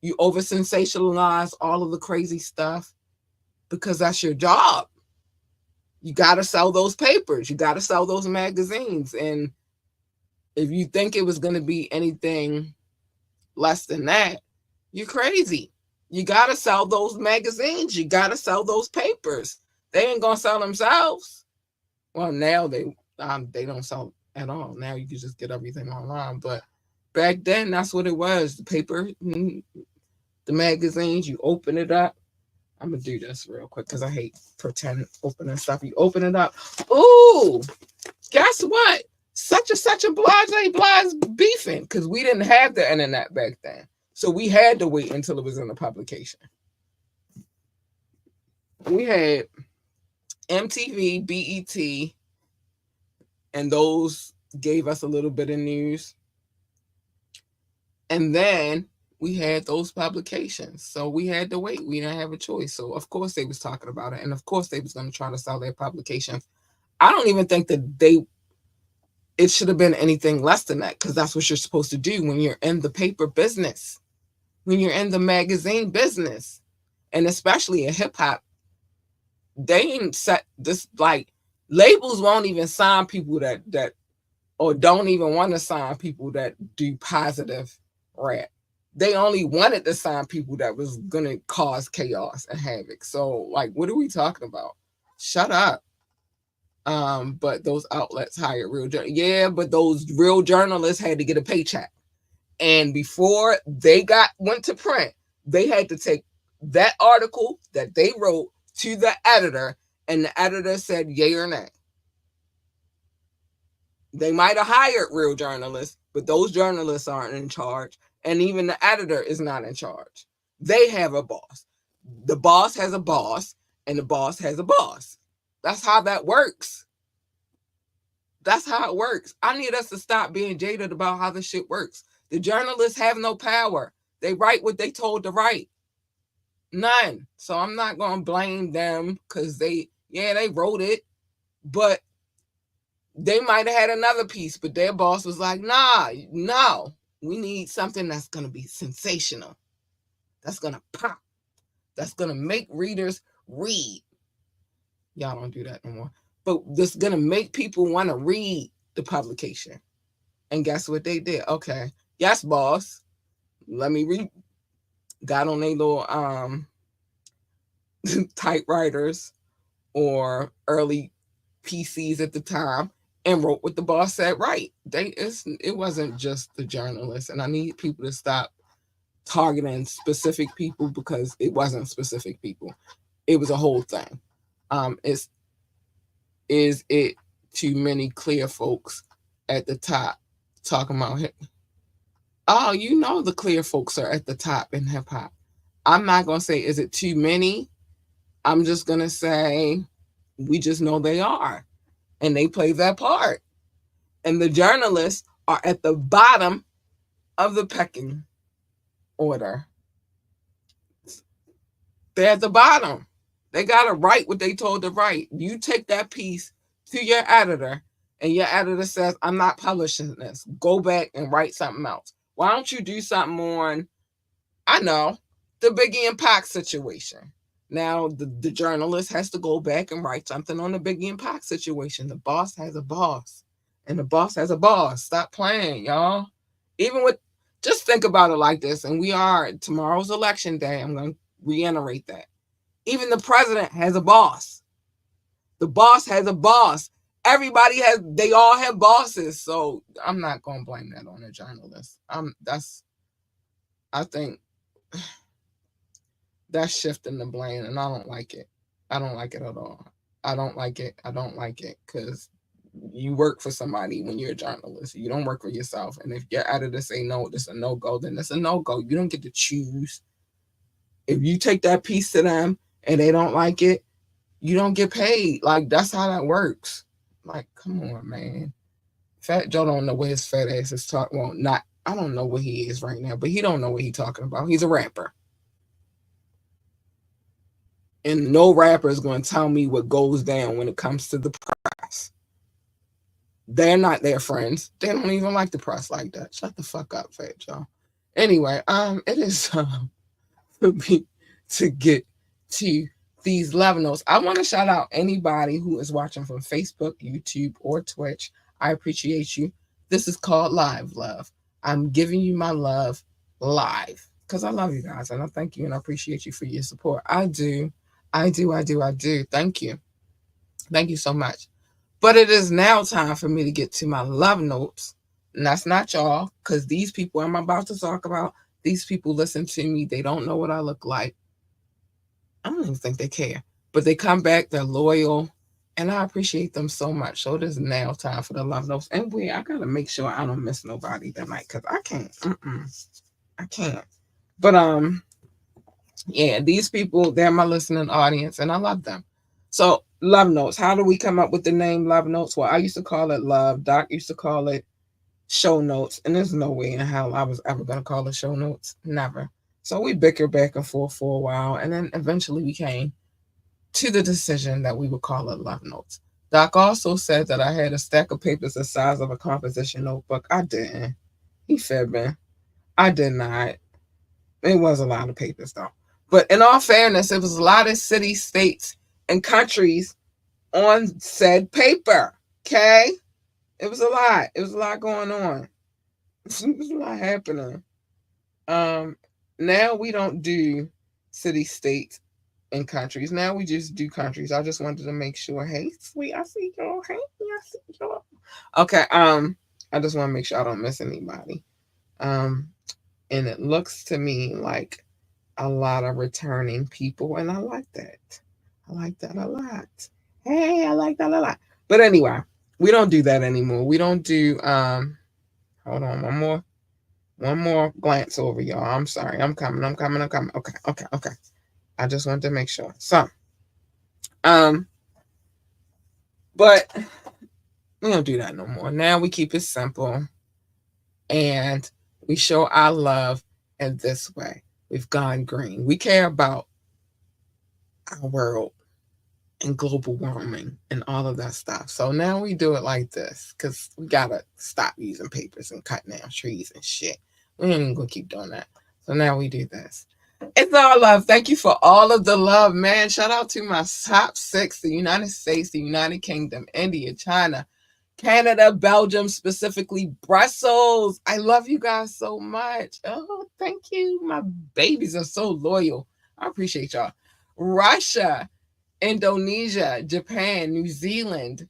You over sensationalize all of the crazy stuff because that's your job. You got to sell those papers. You got to sell those magazines. And if you think it was going to be anything less than that, you're crazy. You got to sell those magazines. You got to sell those papers. They ain't going to sell themselves. Well, now they don't sell at all. Now you can just get everything online. But back then, that's what it was. The paper, the magazines, you open it up. I'm going to do this real quick because I hate pretend opening stuff. You open it up. Ooh, guess what? Such a blase beefing because we didn't have the internet back then. So we had to wait until it was in the publication. We had MTV, BET, and those gave us a little bit of news. And then we had those publications. So we had to wait. We didn't have a choice. So of course they was talking about it. And of course they was going to try to sell their publications. I don't even think that it should have been anything less than that because that's what you're supposed to do when you're in the paper business, when you're in the magazine business, and especially in hip hop. They ain't set this like labels won't even sign people that or don't even want to sign people that do positive rap. They only wanted to sign people that was gonna cause chaos and havoc. So like, what are we talking about? Shut up. But those outlets hire but those real journalists had to get a paycheck. And before they went to print, they had to take that article that they wrote to the editor, and the editor said yay or nay. They might have hired real journalists, but those journalists aren't in charge. And even the editor is not in charge. They have a boss. The boss has a boss, and the boss has a boss. That's how that works. That's how it works. I need us to stop being jaded about how this shit works. The journalists have no power. They write what they told to write. None. So I'm not going to blame them because they wrote it, but they might have had another piece, but their boss was like, nah, no, we need something that's going to be sensational. That's going to pop. That's going to make readers read. Y'all don't do that no more. But that's going to make people want to read the publication. And guess what they did? Okay. Yes, boss. Let me read. Got on their little typewriters or early PCs at the time and wrote what the boss said. Right. It wasn't just the journalists, and I need people to stop targeting specific people because it wasn't specific people. It was a whole thing. Is it too many clear folks at the top talking about hip? Oh, you know the clear folks are at the top in hip hop. I'm not gonna say is it too many. I'm just gonna say we just know they are, and they play that part. And the journalists are at the bottom of the pecking order. They're at the bottom. They gotta write what they told to write. You take that piece to your editor, and your editor says, "I'm not publishing this. Go back and write something else." Why don't you do something on, I know, the Biggie and Pac situation? Now the journalist has to go back and write something on the Biggie and Pac situation. The boss has a boss, and the boss has a boss. Stop playing, y'all. Even with, just think about it like this. And tomorrow's election day. I'm going to reiterate that. Even the president has a boss. The boss has a boss. They all have bosses. So I'm not going to blame that on the journalist. I think that's shifting the blame, and I don't like it. I don't like it at all. I don't like it. I don't like it because you work for somebody when you're a journalist. You don't work for yourself. And if your editor say no, this a no go, then it's a no go. You don't get to choose. If you take that piece to them and they don't like it, you don't get paid. Like, that's how that works. Like, come on, man. Fat Joe don't know what his fat ass is talking. Well, not. I don't know what he is right now, but he don't know what he's talking about. He's a rapper. And no rapper is going to tell me what goes down when it comes to the press. They're not their friends. They don't even like the press like that. Shut the fuck up, Fat Joe. Anyway, it is time for me to get to these love notes. I want to shout out anybody who is watching from Facebook, YouTube, or Twitch. I appreciate you. This is called Live Love. I'm giving you my love live because I love you guys and I thank you and I appreciate you for your support. I do. I do. I do. I do. Thank you. Thank you so much. But it is now time for me to get to my love notes. And that's not y'all, because these people I'm about to talk about, these people listen to me. They don't know what I look like. I don't even think they care. But they come back, they're loyal, and I appreciate them so much. So it is now time for the love notes. And I gotta make sure I don't miss nobody tonight, because I can't. I can't. But yeah, these people, they're my listening audience, and I love them. So love notes. How do we come up with the name love notes? Well, I used to call it love. Doc used to call it show notes, and there's no way in hell I was ever gonna call it show notes. Never. So we bickered back and forth for a while, and then eventually we came to the decision that we would call it love notes. Doc also said that I had a stack of papers the size of a composition notebook. I didn't. He fibbing. I did not. It was a lot of papers though. But in all fairness, it was a lot of cities, states, and countries on said paper. Okay? It was a lot. It was a lot going on. It was a lot happening. Now we don't do city, states, and countries. Now we just do countries. I just wanted to make sure. Hey, sweet, I see y'all. Hey, I see y'all. Okay. I just want to make sure I don't miss anybody. Um, and it looks to me like a lot of returning people, and I like that. I like that a lot. Hey, I like that a lot. But anyway, We don't do that anymore. We don't do hold on, one more glance over, y'all. I'm sorry. I'm coming. Okay, okay, okay. I just wanted to make sure. So, um, but we don't do that no more. Now we keep it simple and we show our love in this way. We've gone green. We care about our world and global warming and all of that stuff. So now we do it like this because we gotta stop using papers and cutting down trees and shit. We ain't even gonna keep doing that. So now we do this. It's all love. Thank you for all of the love, man. Shout out to my top six: the United States, the United Kingdom, India, China, Canada, Belgium, specifically Brussels. I love you guys so much. Oh, thank you. My babies are so loyal. I appreciate y'all. Russia, Indonesia, Japan, New Zealand,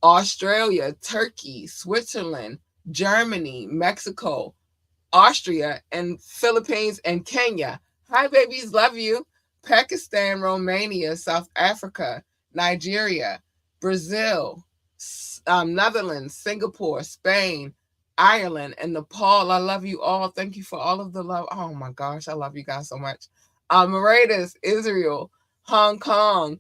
Australia, Turkey, Switzerland, Germany, Mexico, Austria, and Philippines and Kenya. Hi, babies, love you. Pakistan, Romania, South Africa, Nigeria, Brazil, Netherlands, Singapore, Spain, Ireland, and Nepal. I love you all. Thank you for all of the love. Oh my gosh, I love you guys so much. Mauritius, Israel, Hong Kong,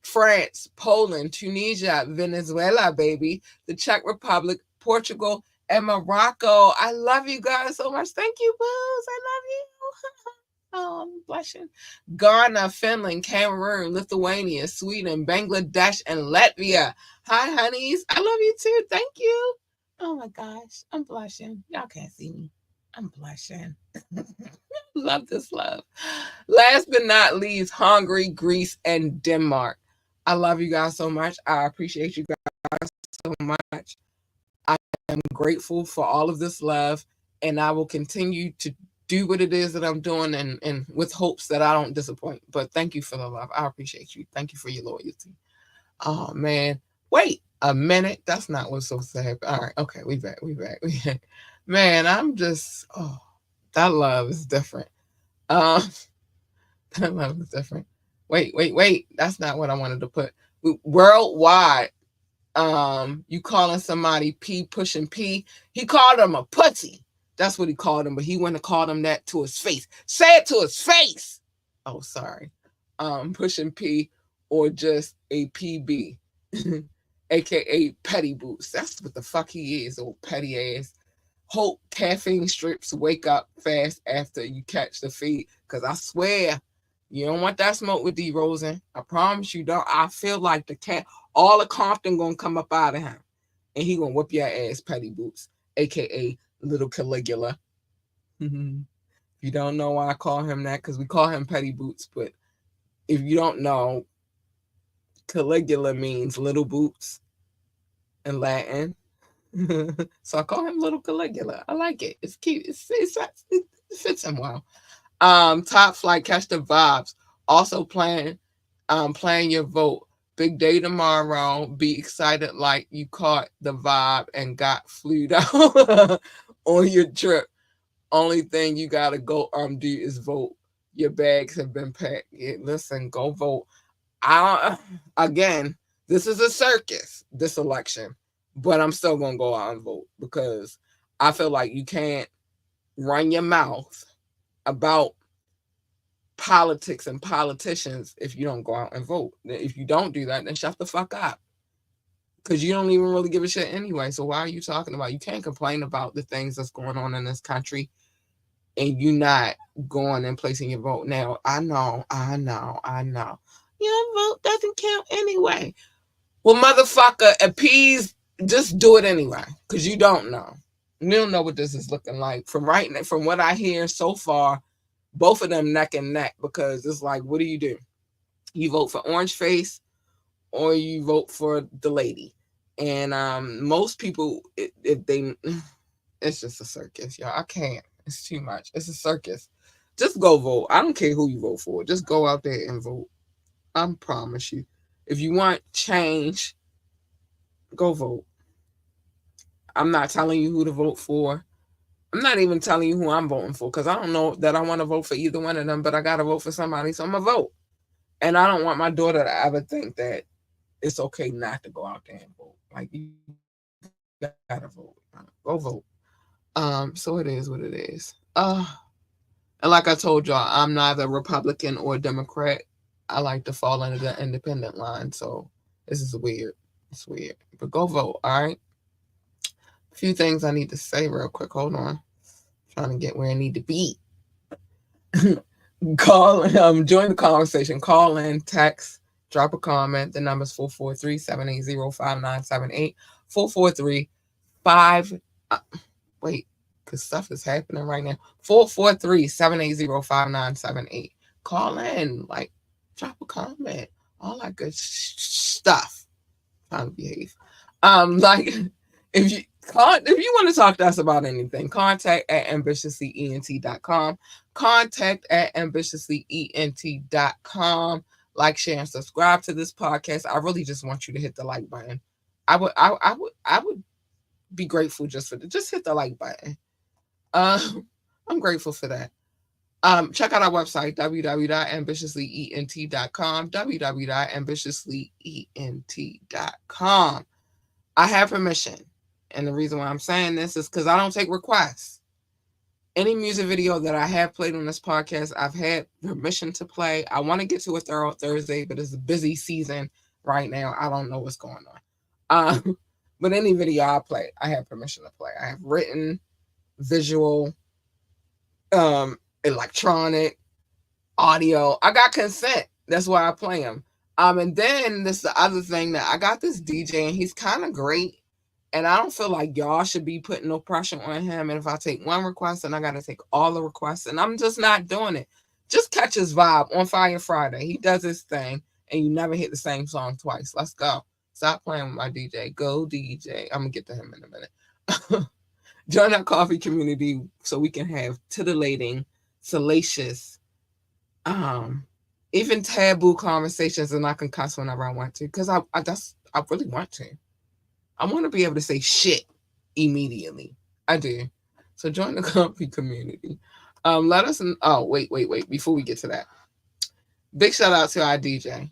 France, Poland, Tunisia, Venezuela, baby, the Czech Republic, Portugal, and Morocco. I love you guys so much. Thank you, Boos. I love you. Oh, I'm blushing. Ghana, Finland, Cameroon, Lithuania, Sweden, Bangladesh, and Latvia. Hi, honeys. I love you too. Thank you. Oh my gosh, I'm blushing. Y'all can't see me. I'm blushing. Love this love. Last but not least, Hungary, Greece, and Denmark. I love you guys so much. I appreciate you guys so much. I am grateful for all of this love, and I will continue to do what it is that I'm doing and with hopes that I don't disappoint. But thank you for the love. I appreciate you. Thank you for your loyalty. Oh man. Wait a minute. That's not what's so sad. All right, okay, we back. We back. Man, I'm just that love is different. Um that love is different. Wait. That's not what I wanted to put. Worldwide, you calling somebody P pushing P. He called him a putty. That's what he called him, but he wouldn't have called him that to his face. Say it to his face. Oh, sorry. Pushing P or just a PB, aka Petty Boots. That's what the fuck he is, old petty ass. Hope caffeine strips wake up fast after you catch the feed. Cause I swear, you don't want that smoke with D Rosen. I promise you don't. I feel like the cat, all the Compton gonna come up out of him, and he gonna whip your ass, Petty Boots, aka Little Caligula. If you don't know why I call him that, because we call him Petty Boots, but if you don't know, Caligula means little boots in Latin. So I call him Little Caligula. I like it. It's cute. It fits him well. Top flight, catch the vibes. Also playing your vote. Big day tomorrow. Be excited like you caught the vibe and got flued out on your trip. Only thing you gotta go do is vote. Your bags have been packed. Yeah, listen, go vote. I again, this is a circus, this election, but I'm still gonna go out and vote because I feel like you can't run your mouth about politics and politicians if you don't go out and vote. If you don't do that, then shut the fuck up. Because you don't even really give a shit anyway. So why are you talking about? You can't complain about the things that's going on in this country and you not going and placing your vote. Now, I know. Your vote doesn't count anyway. Well, motherfucker, appease, just do it anyway. Because you don't know. You don't know what this is looking like. From what I hear so far, both of them neck and neck because it's like, what do? You vote for Orange Face or you vote for the lady. And most people, if they, it's just a circus, y'all. I can't. It's too much. It's a circus. Just go vote. I don't care who you vote for. Just go out there and vote. I promise you. If you want change, go vote. I'm not telling you who to vote for. I'm not even telling you who I'm voting for because I don't know that I want to vote for either one of them, but I got to vote for somebody, so I'm going to vote. And I don't want my daughter to ever think that it's okay not to go out there and vote. Like you gotta vote. Go vote. So it is what it is. And like I told y'all, I'm neither Republican or Democrat. I like to fall under the independent line. So this is weird. It's weird. But go vote, all right? A few things I need to say real quick. Hold on. Trying to get where I need to be. Join the conversation. Call in, text, drop a comment. The number's 443-780-5978. 443-5 wait, because stuff is happening right now. 443-780-5978. Call in, like, drop a comment, all that good stuff. Trying to behave. Like, if you want to talk to us about anything, contact at ambitiouslyent.com. Contact at ambitiouslyent.com. Like, share, and subscribe to this podcast. I really just want you to hit the like button. I would be grateful just for just hit the like button. I'm grateful for that. Check out our website, www.ambitiouslyent.com, www.ambitiouslyent.com. I have permission. And the reason why I'm saying this is because I don't take requests. Any music video that I have played on this podcast, I've had permission to play. I want to get to a thorough Thursday, but it's a busy season right now. I don't know what's going on. But any video I play, I have permission to play. I have written, visual, electronic, audio. I got consent. That's why I play them. And then this the other thing that I got this DJ and he's kind of great. And I don't feel like y'all should be putting no pressure on him. And if I take one request, then I got to take all the requests. And I'm just not doing it. Just catch his vibe on Fire Friday. He does his thing. And you never hit the same song twice. Let's go. Stop playing with my DJ. Go DJ. I'm going to get to him in a minute. Join our coffee community so we can have titillating, salacious, um, even taboo conversations, and I can cuss whenever I want to because I really want to. I want to be able to say shit immediately. I do. So join the coffee community. Let us. Oh, wait. Before we get to that, big shout out to our DJ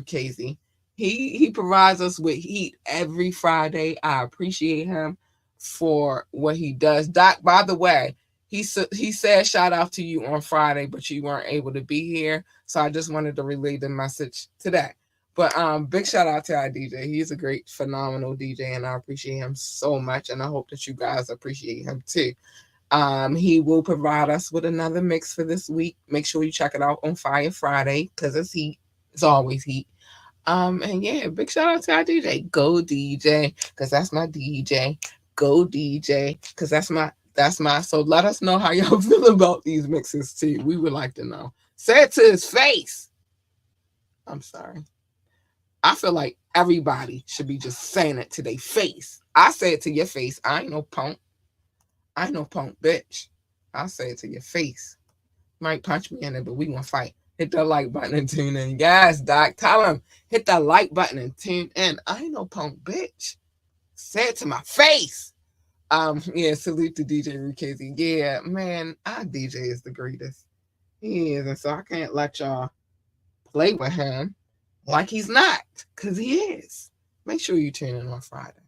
Casey. He provides us with heat every Friday. I appreciate him for what he does. Doc, by the way, he said shout out to you on Friday, but you weren't able to be here. So I just wanted to relay the message today. But big shout out to our DJ. He's a great, phenomenal DJ, and I appreciate him so much. And I hope that you guys appreciate him too. He will provide us with another mix for this week. Make sure you check it out on Fire Friday because it's heat. It's always heat. And yeah, big shout out to our DJ. Go DJ, because that's my DJ. Go DJ, because that's my. So let us know how y'all feel about these mixes too. We would like to know. Say it to his face. I'm sorry. I feel like everybody should be just saying it to their face. I say it to your face. I ain't no punk. I ain't no punk bitch. I'll say it to your face. Might punch me in it, but we gonna fight. Hit the like button and tune in. Yes, Doc. Tell him. Hit that like button and tune in. I ain't no punk bitch. Say it to my face. Yeah, salute to DJ Rukezi. Yeah, man, our DJ is the greatest. He is, and so I can't let y'all play with him like he's not, because he is. Make sure you tune in on Friday.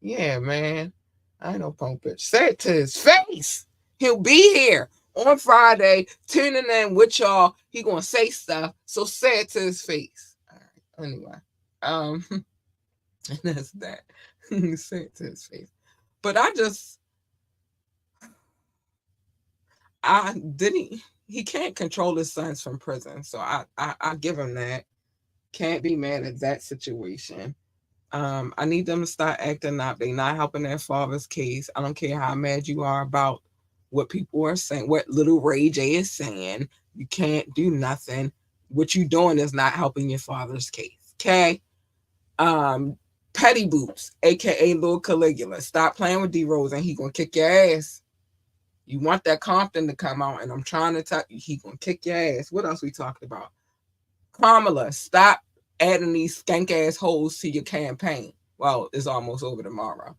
Yeah, man. I ain't no punk bitch. Say it to his face. He'll be here on Friday, tuning in with y'all. He gonna say stuff, so say it to his face. All right. Anyway, and that's that. Say it to his face. But I didn't. He can't control his sons from prison, so I give him that. Can't be mad at that situation. I need them to start acting up. They not helping their father's case. I don't care how mad you are about what people are saying, what little Ray J is saying. You can't do nothing. What you doing is not helping your father's case. Okay? Um, Petty Boots, aka Lil Caligula. Stop playing with D Rose and he gonna kick your ass. You want that Compton to come out, and I'm trying to tell you, he gonna kick your ass. What else we talking about? Kamala, stop adding these skank ass hoes to your campaign. Well, it's almost over tomorrow.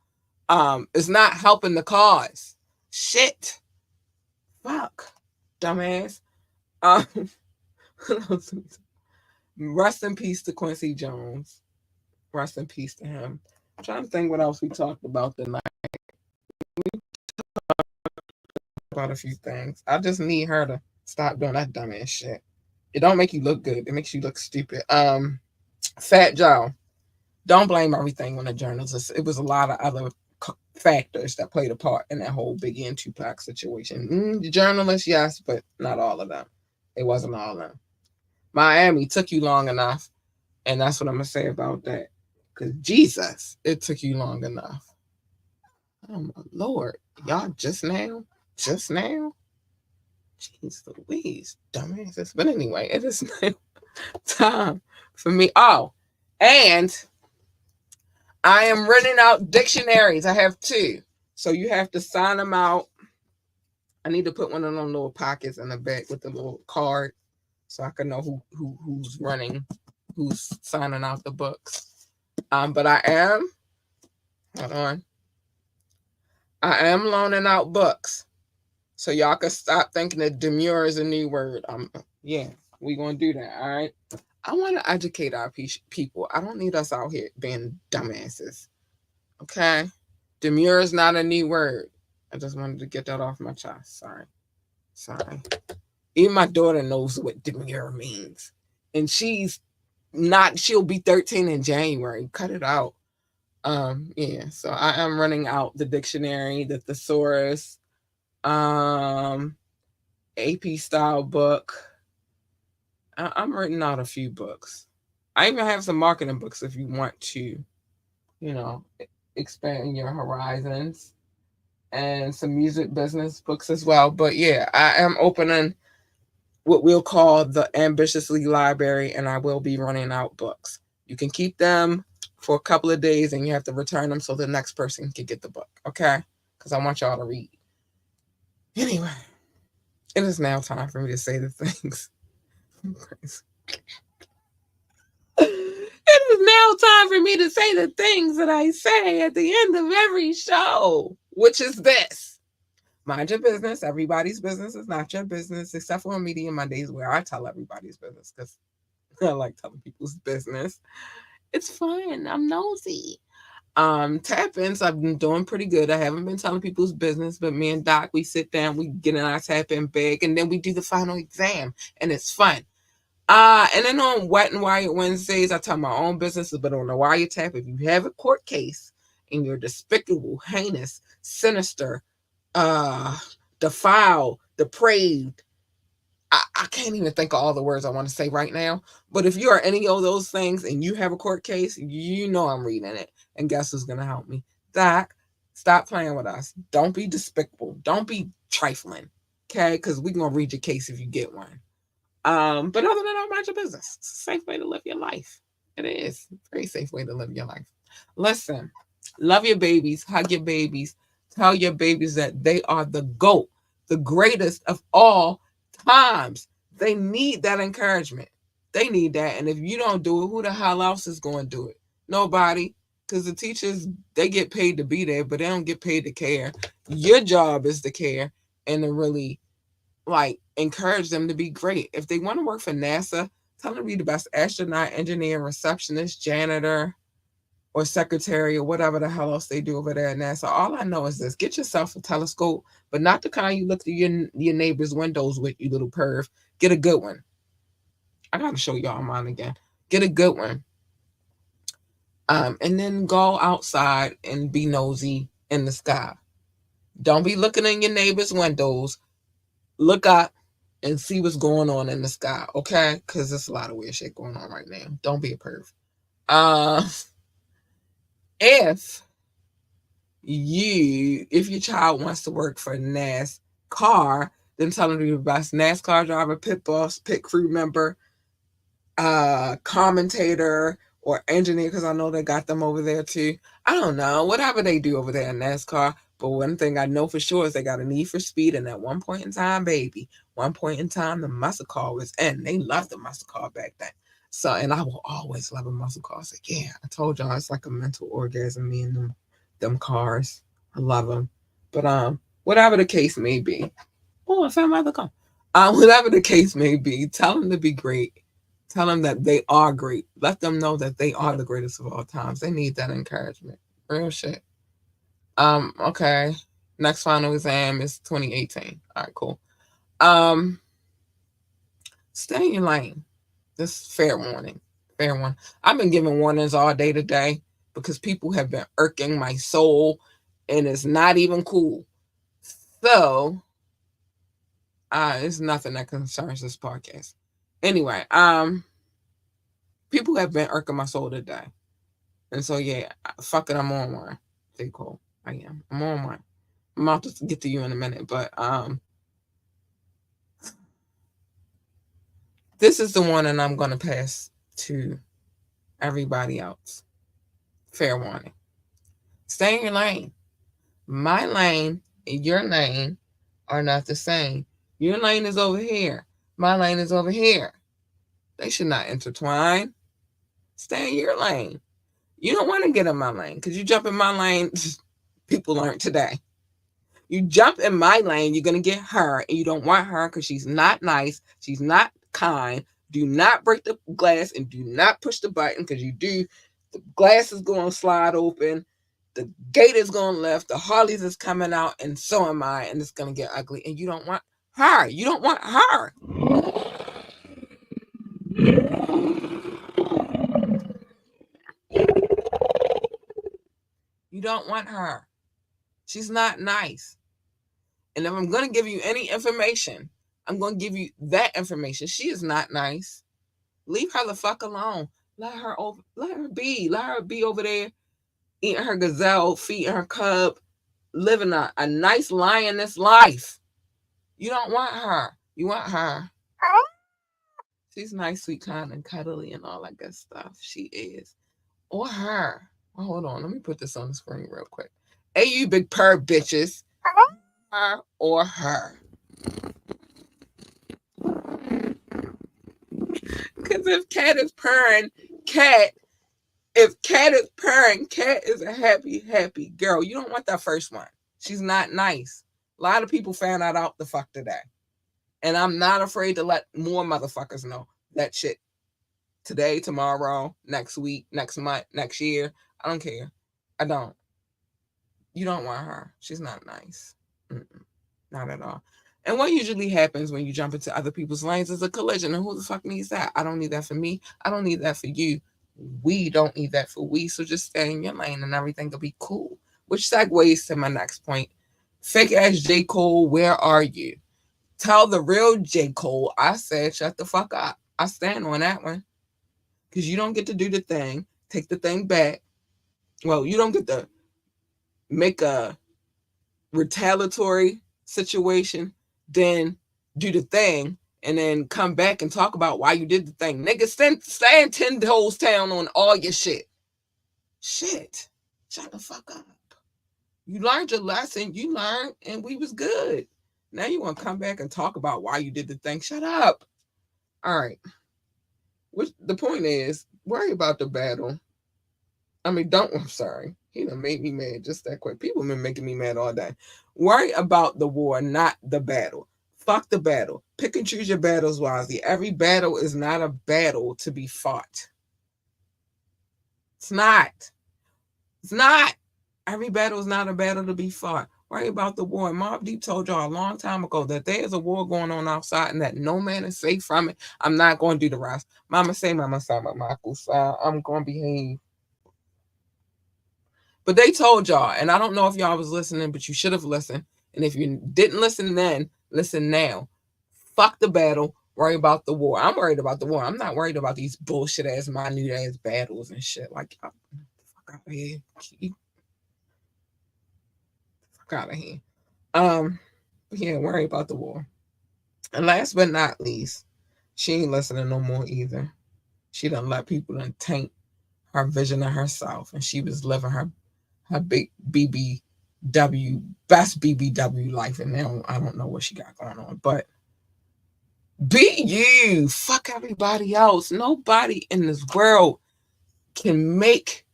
It's not helping the cause. Shit. Fuck. Dumbass. Um, rest in peace to Quincy Jones. Rest in peace to him. I'm trying to think what else we talked about tonight. About a few things. I just need her to stop doing that dumbass shit. It don't make you look good. It makes you look stupid. Fat Joe. Don't blame everything on the journalists. It was a lot of other factors that played a part in that whole Biggie and Tupac situation. The journalists, yes, but not all of them. It wasn't all of them. Miami took you long enough, and that's what I'm gonna say about that. Cause Jesus, it took you long enough. Oh my Lord, y'all just now. Jeez Louise, dumbasses. But anyway, it is now time for me. Oh, and I am renting out dictionaries. I have two. So you have to sign them out. I need to put one of them little pockets in the back with the little card so I can know who's running, who's signing out the books. But hold on. I am loaning out books. So y'all can stop thinking that demure is a new word. Yeah, we gonna do that, all right? I want to educate our people. I don't need us out here being dumbasses. Okay? Demure is not a new word. I just wanted to get that off my chest. Sorry. Even my daughter knows what demure means. And she'll be 13 in January. Cut it out. Yeah, so I am running out the dictionary, the thesaurus, AP style book. I'm writing out a few books. I even have some marketing books if you want to, you know, expand your horizons, and some music business books as well. But yeah, I am opening what we'll call the Ambitiously Library, and I will be running out books. You can keep them for a couple of days and you have to return them so the next person can get the book, okay? Because I want y'all to read. Anyway, it is now time for me to say the things. It is now time for me to say the things that I say at the end of every show, which is this. Mind your business. Everybody's business is not your business, except for on Media Mondays where I tell everybody's business because I like telling people's business. It's fun. I'm nosy. Tap-ins, I've been doing pretty good. I haven't been telling people's business, but me and Doc, we sit down, we get in our tap-in bag, and then we do the final exam, and it's fun. And then on Wet and Wired Wednesdays, I tell my own business, but on the wiretap, if you have a court case and you're despicable, heinous, sinister, uh, defiled, depraved, I can't even think of all the words I want to say right now. But if you are any of those things and you have a court case, you know I'm reading it. And guess who's going to help me? Doc, stop playing with us. Don't be despicable. Don't be trifling. Okay? Because we're going to read your case if you get one. But other than that, mind your business. It's a safe way to live your life. It is a very safe way to live your life. Listen, love your babies, hug your babies, tell your babies that they are the GOAT, the greatest of all times. They need that encouragement. They need that. And if you don't do it, who the hell else is going to do it? Nobody. Because the teachers, they get paid to be there, but they don't get paid to care. Your job is to care and to really encourage them to be great. If they want to work for NASA, tell them to be the best astronaut, engineer, receptionist, janitor, or secretary, or whatever the hell else they do over there at NASA. All I know is this: get yourself a telescope, but not the kind you look through your neighbor's windows with, you little perv. Get a good one. I gotta show y'all mine again. Get a good one. And then go outside and be nosy in the sky. Don't be looking in your neighbor's windows. Look up and see what's going on in the sky, okay? Because there's a lot of weird shit going on right now. Don't be a perv. Uh, if if your child wants to work for NASCAR, then tell them to be the best NASCAR driver, pit boss, pit crew member, commentator, or engineer, because I know they got them over there too. I don't know, whatever they do over there in NASCAR. But one thing I know for sure is they got a need for speed. And at one point in time, baby, one point in time, the muscle car was in. They loved the muscle car back then. So, and I will always love a muscle car. So, yeah, I told y'all it's like a mental orgasm, me and them cars. I love them. But whatever the case may be. Oh, I found my other car. Whatever the case may be, tell them to be great. Tell them that they are great. Let them know that they are the greatest of all times. They need that encouragement. Real shit. Okay. Next final exam is 2018. All right, cool. Um, Stay in your lane. This is fair warning. Fair one. I've been giving warnings all day today because people have been irking my soul and it's not even cool. So it's nothing that concerns this podcast. Anyway, people have been irking my soul today. And so yeah, fuck it, I'm on one. J. Cole. I am. I'm on one. I'm about to get to you in a minute, but this is the one and I'm gonna pass to everybody else. Fair warning. Stay in your lane. My lane and your lane are not the same. Your lane is over here. My lane is over here. They should not intertwine. Stay in your lane. You don't want to get in my lane because you jump in my lane. People learned today. You jump in my lane, you're going to get her, and you don't want her because she's not nice. She's not kind. Do not break the glass and do not push the button because you do. The glass is going to slide open. The gate is going left. The Harleys is coming out, and so am I, and it's going to get ugly. And you don't want her. You don't want her. You don't want her. She's not nice. And if I'm going to give you any information, I'm going to give you that information. She is not nice. Leave her the fuck alone. Let her be. Let her be over there eating her gazelle, feeding her cub, living a nice lioness life. You don't want her. You want her. She's nice, sweet, kind, and cuddly and all that good stuff. She is. Or her. Oh, hold on. Let me put this on the screen real quick. Hey, you big purr bitches. Her or her. Because if cat is purring, cat. If cat is purring, cat is a happy, happy girl. You don't want that first one. She's not nice. A lot of people found that out the fuck today. And I'm not afraid to let more motherfuckers know that shit today, tomorrow, next week, next month, next year. I don't care. I don't. You don't want her. She's not nice. Mm-mm. Not at all. And what usually happens when you jump into other people's lanes is a collision. And who the fuck needs that? I don't need that for me. I don't need that for you. We don't need that for we. So just stay in your lane and everything will be cool. Which segues to my next point. Fake ass J. Cole, where are you? Tell the real J. Cole, I said, shut the fuck up. I stand on that one. Because you don't get to do the thing, take the thing back. Well, you don't get to make a retaliatory situation, then do the thing, and then come back and talk about why you did the thing. Nigga, stand 10 toes down on all your shit. Shit. Shut the fuck up. You learned your lesson. You learned, and we was good. Now you want to come back and talk about why you did the thing. Shut up. All right. Which the point is, worry about the battle. I mean, don't. I'm sorry. He done made me mad just that quick. People been making me mad all day. Worry about the war, not the battle. Fuck the battle. Pick and choose your battles wisely. Every battle is not a battle to be fought. It's not. It's not. Every battle is not a battle to be fought. Worry about the war. Mobb Deep told y'all a long time ago that there is a war going on outside and that no man is safe from it. I'm not going to do the rest. Mama say, Mama say, Mama I'm going to behave. But they told y'all, and I don't know if y'all was listening, but you should have listened. And if you didn't listen then, listen now. Fuck the battle. Worry about the war. I'm worried about the war. I'm not worried about these bullshit ass, minute ass battles and shit. Like, fuck out of here. Fuck out of here. Yeah, worry about the war. And last but not least, she ain't listening no more either. She done let people done taint her vision of herself, and she was living her big BBW, best BBW life, and now I don't know what she got going on, but be you. Fuck everybody else. Nobody in this world can make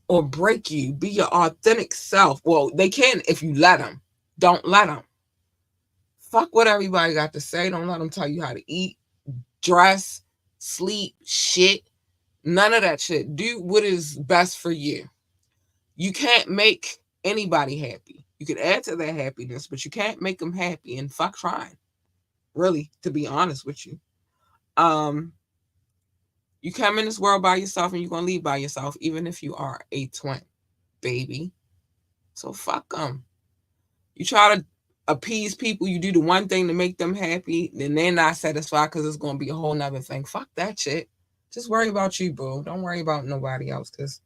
or break you. Be your authentic self. Well, they can if you let them. Don't let them. Fuck what everybody got to say. Don't let them tell you how to eat, dress, sleep, shit. None of that shit. Do what is best for you. You can't make anybody happy. You could add to their happiness, but you can't make them happy, and fuck trying. Really, to be honest with you. Um, you come in this world by yourself and you're gonna leave by yourself, even if you are a twin, baby. So fuck them. You try to appease people, you do the one thing to make them happy, then they're not satisfied because it's gonna be a whole nother thing. Fuck that shit. Just worry about you, boo. Don't worry about nobody else, because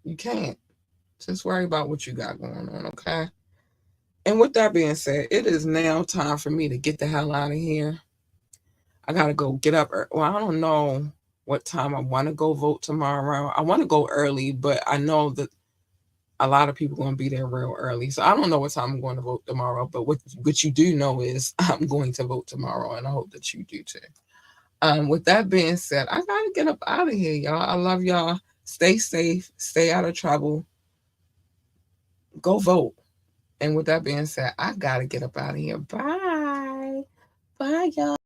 you can't. Just worry about what you got going on, okay? And with that being said, it is now time for me to get the hell out of here. I gotta go get up. Well, I don't know what time I want to go vote tomorrow. I want to go early, but I know that a lot of people are going to be there real early. So I don't know what time I'm going to vote tomorrow. But what you do know is I'm going to vote tomorrow, and I hope that you do too. With that being said, I gotta get up out of here, y'all. I love y'all. Stay safe. Stay out of trouble. Go vote. And with that being said, I gotta get up out of here. Bye. Bye, y'all.